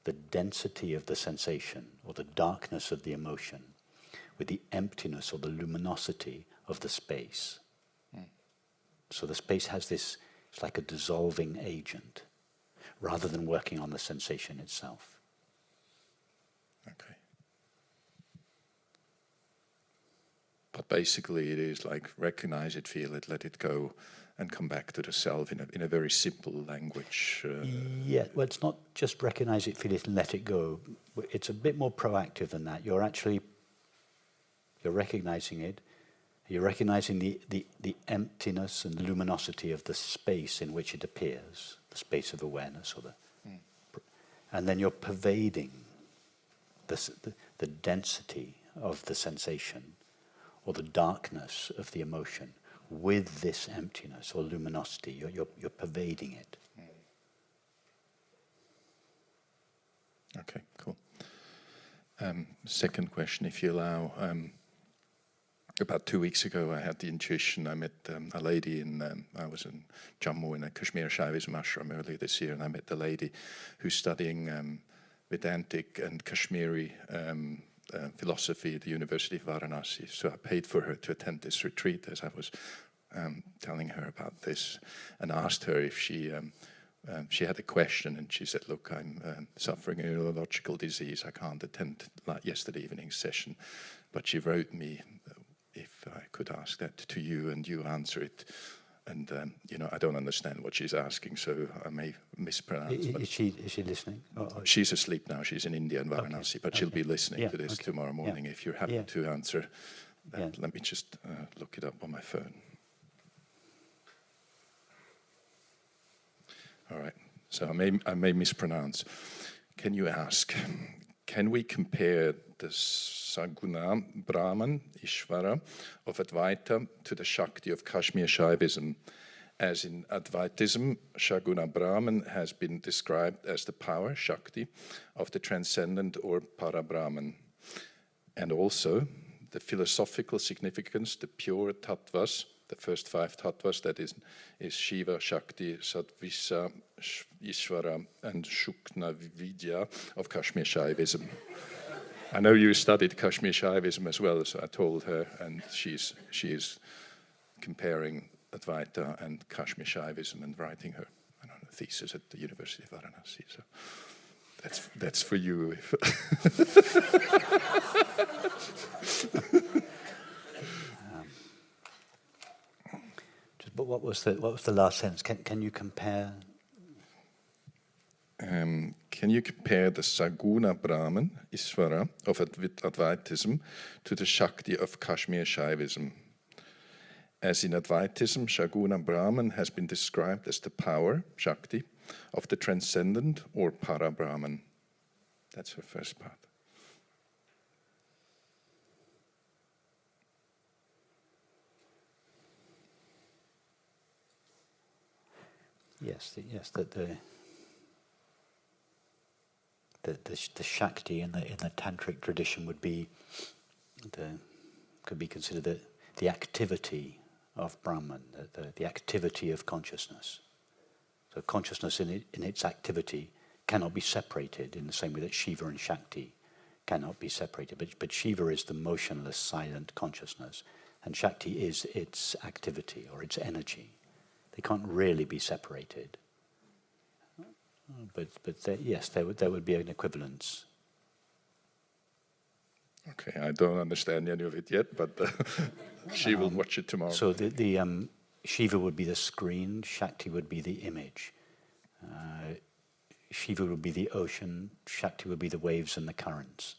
S1: the density of the sensation or the darkness of the emotion with the emptiness or the luminosity of the space. So the space has this, it's like a dissolving agent, rather than working on the sensation itself.
S12: Okay. But basically it is like recognize it, feel it, let it go, and come back to the self in a very simple language.
S1: Yeah, well, it's not just recognize it, feel it, and let it go. It's a bit more proactive than that. You're recognizing it. You're recognizing the emptiness and luminosity of the space in which it appears, the space of awareness, and then you're pervading the density of the sensation or the darkness of the emotion with this emptiness or luminosity. You're pervading it.
S12: Okay, cool. Second question, if you allow. About 2 weeks ago, I had the intuition. I met a lady I was in Jammu in a Kashmir Shaivism ashram earlier this year, and I met the lady who's studying Vedantic and Kashmiri philosophy at the University of Varanasi. So I paid for her to attend this retreat as I was telling her about this, and asked her if she had a question, and she said, "Look, I'm suffering a neurological disease. I can't attend like yesterday evening's session," but she wrote me if I could ask that to you, and you answer it. And I don't understand what she's asking, so I may mispronounce.
S1: Is she listening?
S12: She's asleep now. She's in India in Varanasi, but she'll be listening to this tomorrow morning. If you're happy to answer that, let me just look it up on my phone. All right. So I may mispronounce. Can you ask? Can we compare the Saguna Brahman, Ishvara, of Advaita to the Shakti of Kashmir Shaivism? As in Advaitism, Saguna Brahman has been described as the power, Shakti, of the transcendent or Para-Brahman. And also, the philosophical significance, the pure tattvas, the first 5 tattvas, that is Shiva, Shakti, Satvisa, Ishvara, and Shukna Vidya of Kashmir Shaivism. I know you studied Kashmir Shaivism as well, so I told her, and she is comparing Advaita and Kashmir Shaivism and writing her thesis at the University of Varanasi. So that's for you.
S1: But what was the last sentence? Can you compare?
S12: Can you compare the Saguna Brahman, Isvara, of Advaitism to the Shakti of Kashmir Shaivism? As in Advaitism, Saguna Brahman has been described as the power, Shakti, of the transcendent or Para-Brahman. That's her first part.
S1: Yes, the Shakti in the tantric tradition could be considered the activity of Brahman, the activity of consciousness. So consciousness in its activity cannot be separated in the same way that Shiva and Shakti cannot be separated. But Shiva is the motionless, silent consciousness, and Shakti is its activity or its energy. They can't really be separated. But yes, there would be an equivalence.
S12: Okay, I don't understand any of it yet, but she will watch it tomorrow.
S1: So the Shiva would be the screen, Shakti would be the image. Shiva would be the ocean, Shakti would be the waves and the currents.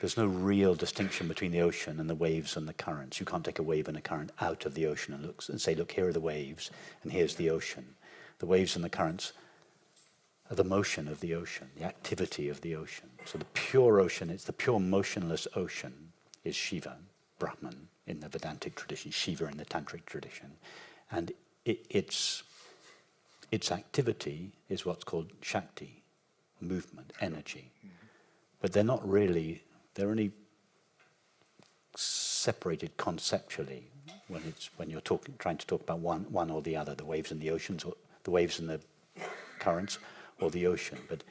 S1: There's no real distinction between the ocean and the waves and the currents. You can't take a wave and a current out of the ocean and say, look, here are the waves and here's the ocean. The waves and the currents are the motion of the ocean, the activity of the ocean. So the pure ocean, it's the pure motionless ocean, is Shiva, Brahman in the Vedantic tradition, Shiva in the Tantric tradition. And its activity is what's called Shakti, movement, energy. But they're not really, they're only separated conceptually when you're trying to talk about one or the other, the waves and the oceans, or the waves and the currents, or the ocean. But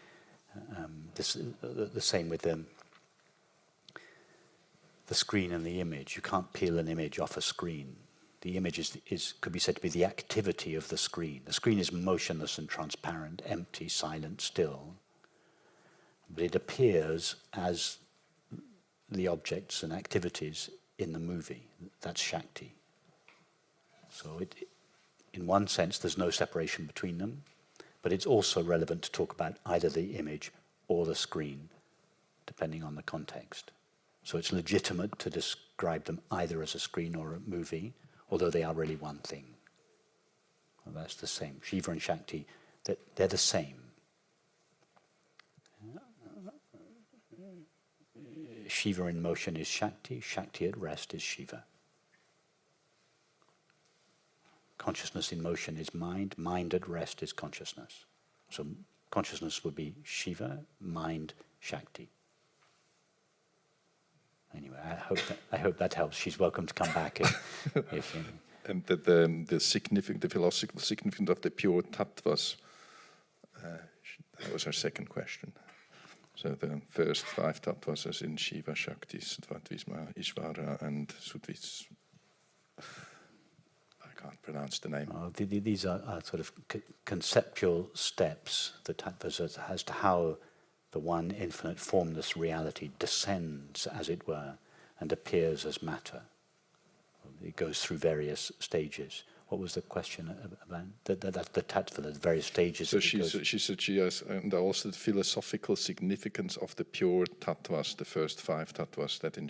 S1: the same with the screen and the image. You can't peel an image off a screen. The image could be said to be the activity of the screen. The screen is motionless and transparent, empty, silent, still. But it appears as the objects and activities in the movie. That's Shakti. So in one sense, there's no separation between them, but it's also relevant to talk about either the image or the screen, depending on the context. So it's legitimate to describe them either as a screen or a movie, although they are really one thing. Well, that's the same. Shiva and Shakti, they're the same. Shiva in motion is Shakti, Shakti at rest is Shiva. Consciousness in motion is mind, mind at rest is consciousness. So consciousness would be Shiva, mind, Shakti. Anyway, I hope that helps. She's welcome to come back if you know.
S12: And the philosophical significance of the pure tattvas, that was her second question. So the first 5 tattvas as in Shiva, Shakti, Sattva, Ishvara, and can't pronounce the name.
S1: These are sort of conceptual steps, the tattvas, as to how the one infinite formless reality descends, as it were, and appears as matter. It goes through various stages. What was the question about? That's the tattva, the various stages.
S12: So she said she has, and also the philosophical significance of the pure tattvas, the first 5 tattvas that in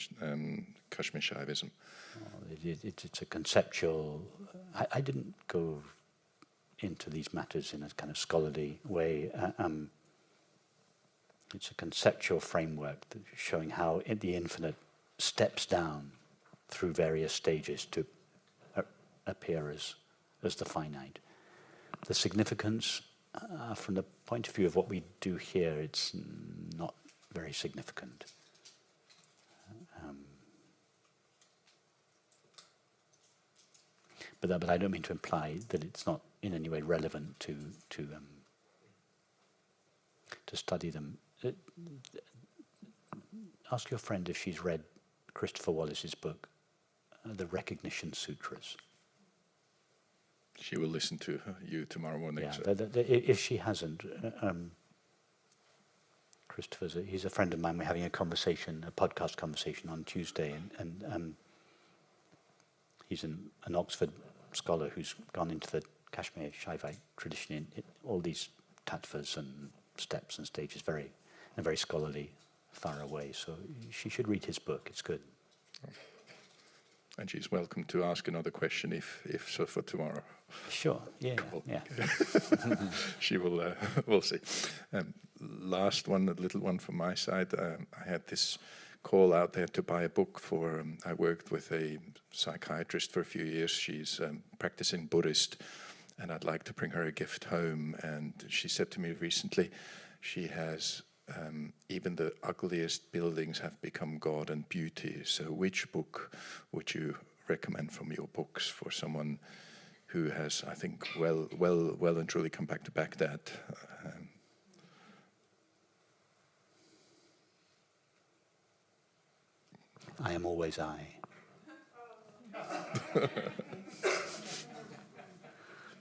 S12: Kashmir Shaivism.
S1: It's a conceptual. I didn't go into these matters in a kind of scholarly way. It's a conceptual framework showing how the infinite steps down through various stages to appear as the finite. The significance, from the point of view of what we do here, it's not very significant. But I don't mean to imply that it's not in any way relevant to study them. Ask your friend if she's read Christopher Wallace's book, The Recognition Sutras.
S12: She will listen to you tomorrow morning.
S1: Yeah,
S12: so.
S1: if she hasn't, he's a friend of mine. We're having a podcast conversation on Tuesday, and he's an Oxford scholar who's gone into the Kashmir Shaivite tradition in all these tattvas and steps and stages in a very scholarly, thorough way. So she should read his book. It's good.
S12: And she's welcome to ask another question if so for tomorrow.
S1: Sure. Yeah.
S12: Cool.
S1: Yeah.
S12: She will. We'll see. Last one, a little one from my side. I had this call out there to buy a book for. I worked with a psychiatrist for a few years. She's practicing Buddhist, and I'd like to bring her a gift home. And she said to me recently, she has. Even the ugliest buildings have become God and beauty. So which book would you recommend from your books for someone who has, I think, well and truly come back to Baghdad?
S1: I Am Always I.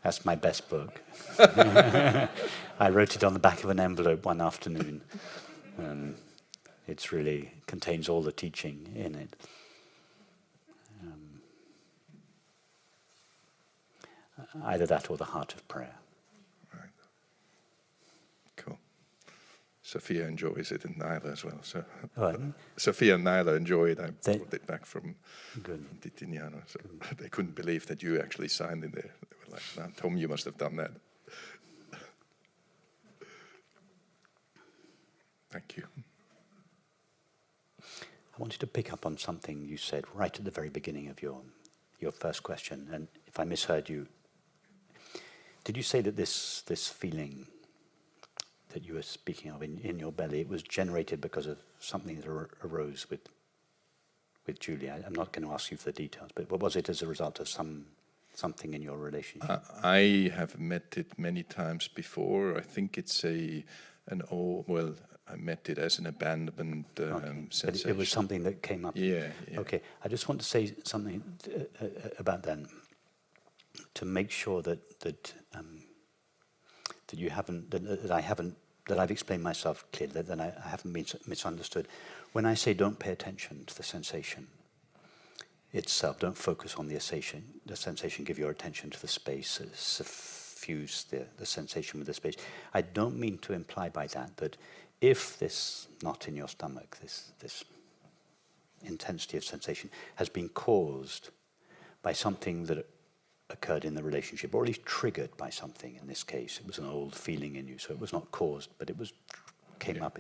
S1: That's my best book. I wrote it on the back of an envelope one afternoon. It really contains all the teaching in it. Either that or The Heart of Prayer.
S12: Right. Cool. Sophia enjoys it, and Nyla as well. So Sophia and Nyla enjoy it. I brought it back from Titignano. So they couldn't believe that you actually signed in there. They were like, "No, Tom, you must have done that." Thank you.
S1: I wanted to pick up on something you said right at the very beginning of your first question, and if I misheard you, did you say that this feeling that you were speaking of in your belly, it was generated because of something that arose with Julie? I'm not going to ask you for the details, but what was it as a result of something in your relationship?
S12: I have met it many times before. I think it's I met it as an abandonment sensation.
S1: But it was something that came up.
S12: Yeah.
S1: Okay, I just want to say something about that to make sure that you haven't, that I've explained myself clearly, that I haven't been misunderstood. When I say don't pay attention to the sensation itself, don't focus on the sensation, give your attention to the space, suffuse the sensation with the space. I don't mean to imply by that if this knot in your stomach, this intensity of sensation, has been caused by something that occurred in the relationship, or at least triggered by something. In this case, it was an old feeling in you, so it was not caused, but it came up.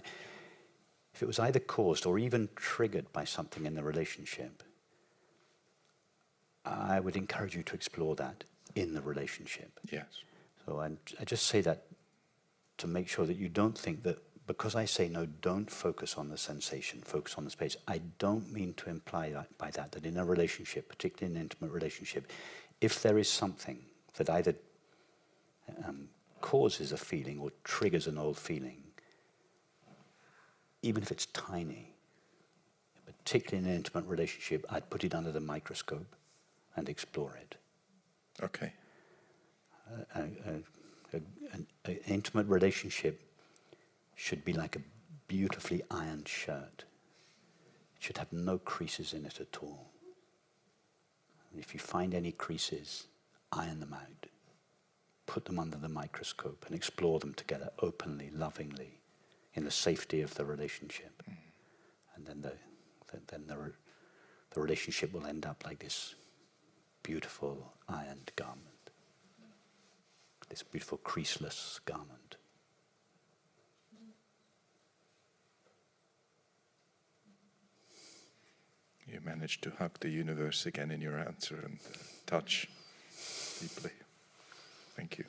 S1: If it was either caused or even triggered by something in the relationship, I would encourage you to explore that in the relationship.
S12: Yes.
S1: So I just say that to make sure that you don't think that because I say no, don't focus on the sensation, focus on the space. I don't mean to imply that in a relationship, particularly in an intimate relationship, if there is something that either causes a feeling or triggers an old feeling, even if it's tiny, particularly in an intimate relationship, I'd put it under the microscope and explore it.
S12: Okay.
S1: An intimate relationship should be like a beautifully ironed shirt. It should have no creases in it at all. And if you find any creases, iron them out. Put them under the microscope and explore them together openly, lovingly, in the safety of the relationship. And then the relationship will end up like this beautiful ironed garment, this beautiful creaseless garment.
S12: You managed to hug the universe again in your answer and touch deeply. Thank you.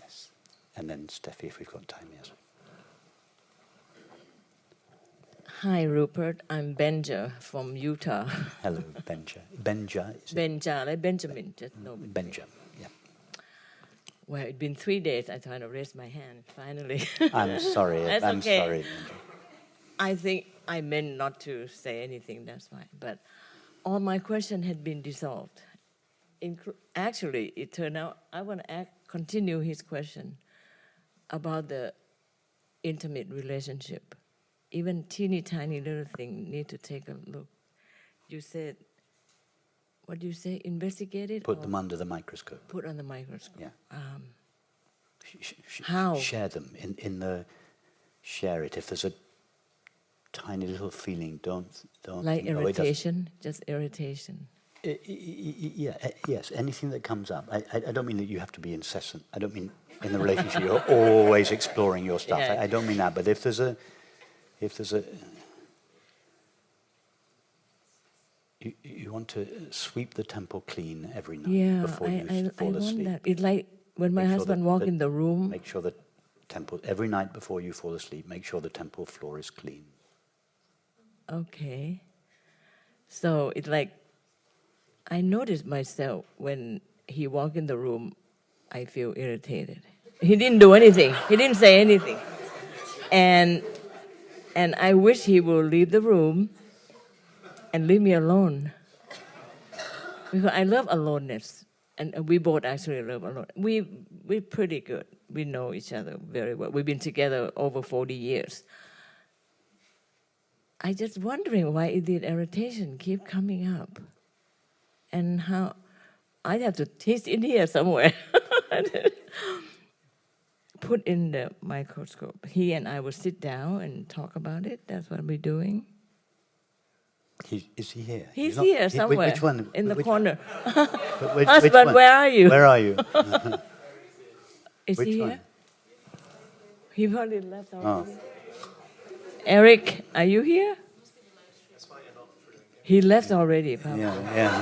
S1: Yes. And then Steffi, if we've got time, yes.
S13: Hi, Rupert. I'm Benja from Utah.
S1: Hello, Benja. Benja? Is it?
S13: Benja, like Benjamin. Just no.
S1: Benja, yeah.
S13: Well, it's been 3 days. I tried to raise my hand, finally.
S1: I'm sorry.
S13: That's
S1: I'm
S13: okay.
S1: sorry, Benja.
S13: I think I meant not to say anything, that's fine. But all my questions had been dissolved. Actually, it turned out I want to continue his question about the intimate relationship. Even teeny tiny little thing need to take a look. You said, what do you say? Investigate it?
S1: Put them under the microscope.
S13: Put on the microscope.
S1: Yeah.
S13: How?
S1: Share them share it. If there's a tiny little feeling, don't.
S13: Like irritation, just irritation.
S1: Yes. Anything that comes up. I don't mean that you have to be incessant. I don't mean in the relationship you're always exploring your stuff.
S13: Yeah.
S1: I don't mean that. But if there's a you want to sweep the temple clean every night before you fall asleep.
S13: Want that. It's like when my husband walks in the room.
S1: Make sure the temple, every night before you fall asleep, make sure the temple floor is clean.
S13: Okay. So it's like, I noticed myself when he walked in the room, I feel irritated. He didn't do anything. He didn't say anything. And I wish he would leave the room and leave me alone. Because I love aloneness. And we both actually love alone. We're pretty good. We know each other very well. We've been together over 40 years. I just wondering why the irritation keep coming up. And how I have to, he's in here somewhere. Put in the microscope. He and I will sit down and talk about it. That's what we're doing.
S1: Is he here?
S13: He's here somewhere.
S1: Which one?
S13: In the
S1: which
S13: corner.
S1: Husband,
S13: where are you?
S1: Where are you?
S13: Is
S1: which
S13: he here?
S1: one?
S13: He probably left already.
S1: Oh.
S13: Eric, are you here? He left already, probably.
S1: Yeah.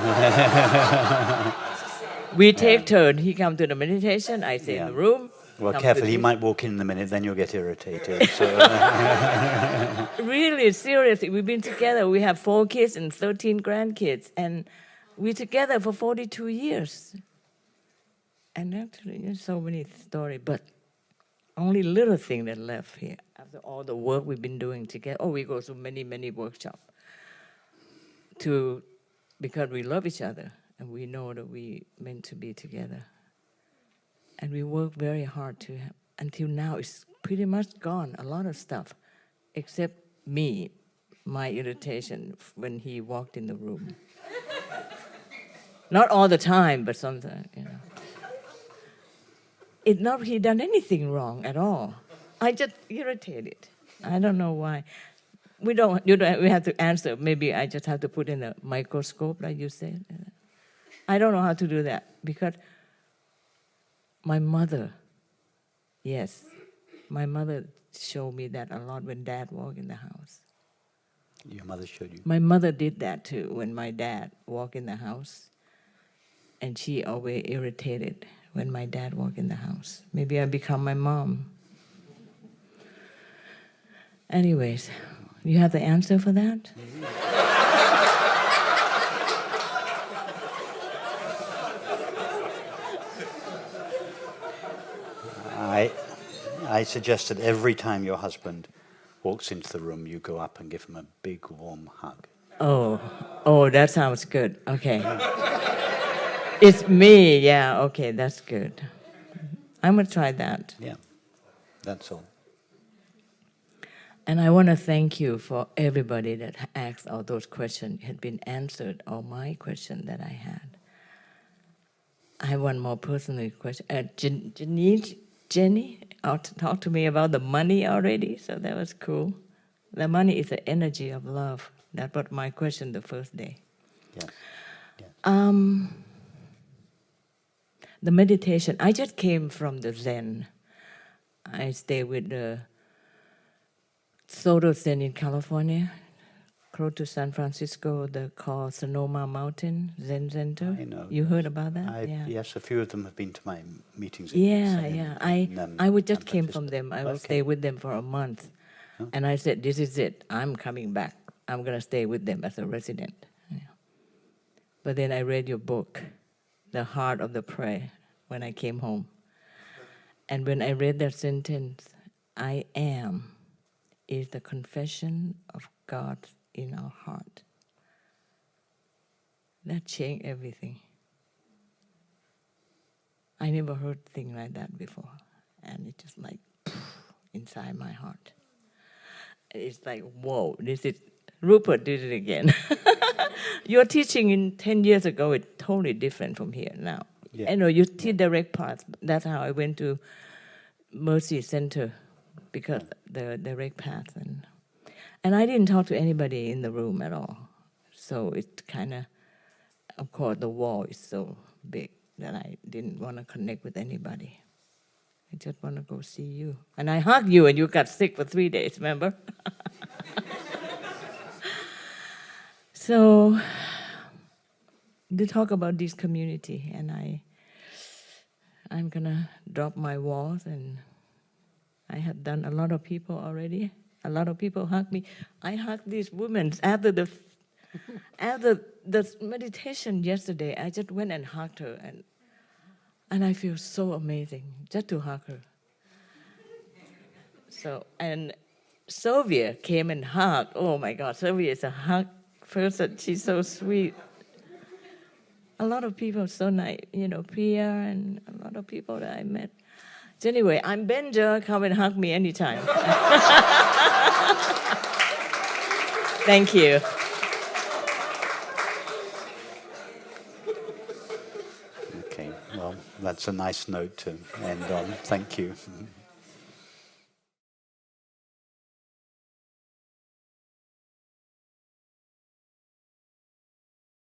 S13: We take turn. He come to the meditation, I stay in the room.
S1: Well, careful, he might walk in a minute, then you'll get irritated. So.
S13: Really, seriously, we've been together. We have 4 kids and 13 grandkids, and we're together for 42 years. And actually, there's so many stories, but only little thing that left here after all the work we've been doing together. Oh, we go to many, many workshops because we love each other and we know that we meant to be together. And we work very hard until now it's pretty much gone, a lot of stuff, except me, my irritation when he walked in the room. Not all the time, but sometimes, It's not he done anything wrong at all. I just irritated. I don't know why. We have to answer. Maybe I just have to put in a microscope, like you said. I don't know how to do that because my mother showed me that a lot when Dad walked in the house.
S1: Your mother showed you?
S13: My mother did that too when my dad walked in the house. And she always irritated when my dad walked in the house. Maybe I become my mom. Anyways, you have the answer for that?
S1: I suggest that every time your husband walks into the room, you go up and give him a big, warm hug.
S13: Oh, that sounds good. Okay. It's me. Yeah, okay, that's good. I'm going to try that.
S1: Yeah, that's all.
S13: And I want to thank you for everybody that asked all those questions. Had been answered all my questions that I had. I have one more personal question. Jenny talked to me about the money already, so that was cool. The money is the energy of love. That was my question the first day.
S1: Yes. Yes.
S13: The meditation, I just came from the Zen. I stay with the Soto Zen in California, close to San Francisco, called Sonoma Mountain Zen Center.
S1: I know.
S13: You heard about that?
S1: Yes, a few of them have been to my meetings.
S13: I would just came from them. I will stay with them for a month.
S1: Oh.
S13: And I said, this is it. I'm coming back. I'm going to stay with them as a resident. Yeah. But then I read your book, The Heart of the Prayer, when I came home. And when I read that sentence, I am is the confession of God in our heart. That changed everything. I never heard a thing like that before. And it just like inside my heart. It's like, whoa, this is, Rupert did it again. Your teaching in 10 years ago is totally different from here now.
S1: Yeah.
S13: I know you teach direct path. That's how I went to Mercy Center, because the direct path. And I didn't talk to anybody in the room at all. So it kind of course, the wall is so big that I didn't want to connect with anybody. I just want to go see you. And I hugged you and you got sick for 3 days, remember? So, they talk about this community, and I'm going to drop my walls, and I have done a lot of people already. A lot of people hug me. I hugged these women after the meditation yesterday. I just went and hugged her, and I feel so amazing just to hug her. So, and Sylvia came and hugged. Oh my God, Sylvia is a hug person. She's so sweet. A lot of people are so nice, Priya and a lot of people that I met. So anyway, I'm Benja. Come and hug me anytime. Thank you.
S1: Okay, well, that's a nice note to end on. Thank you.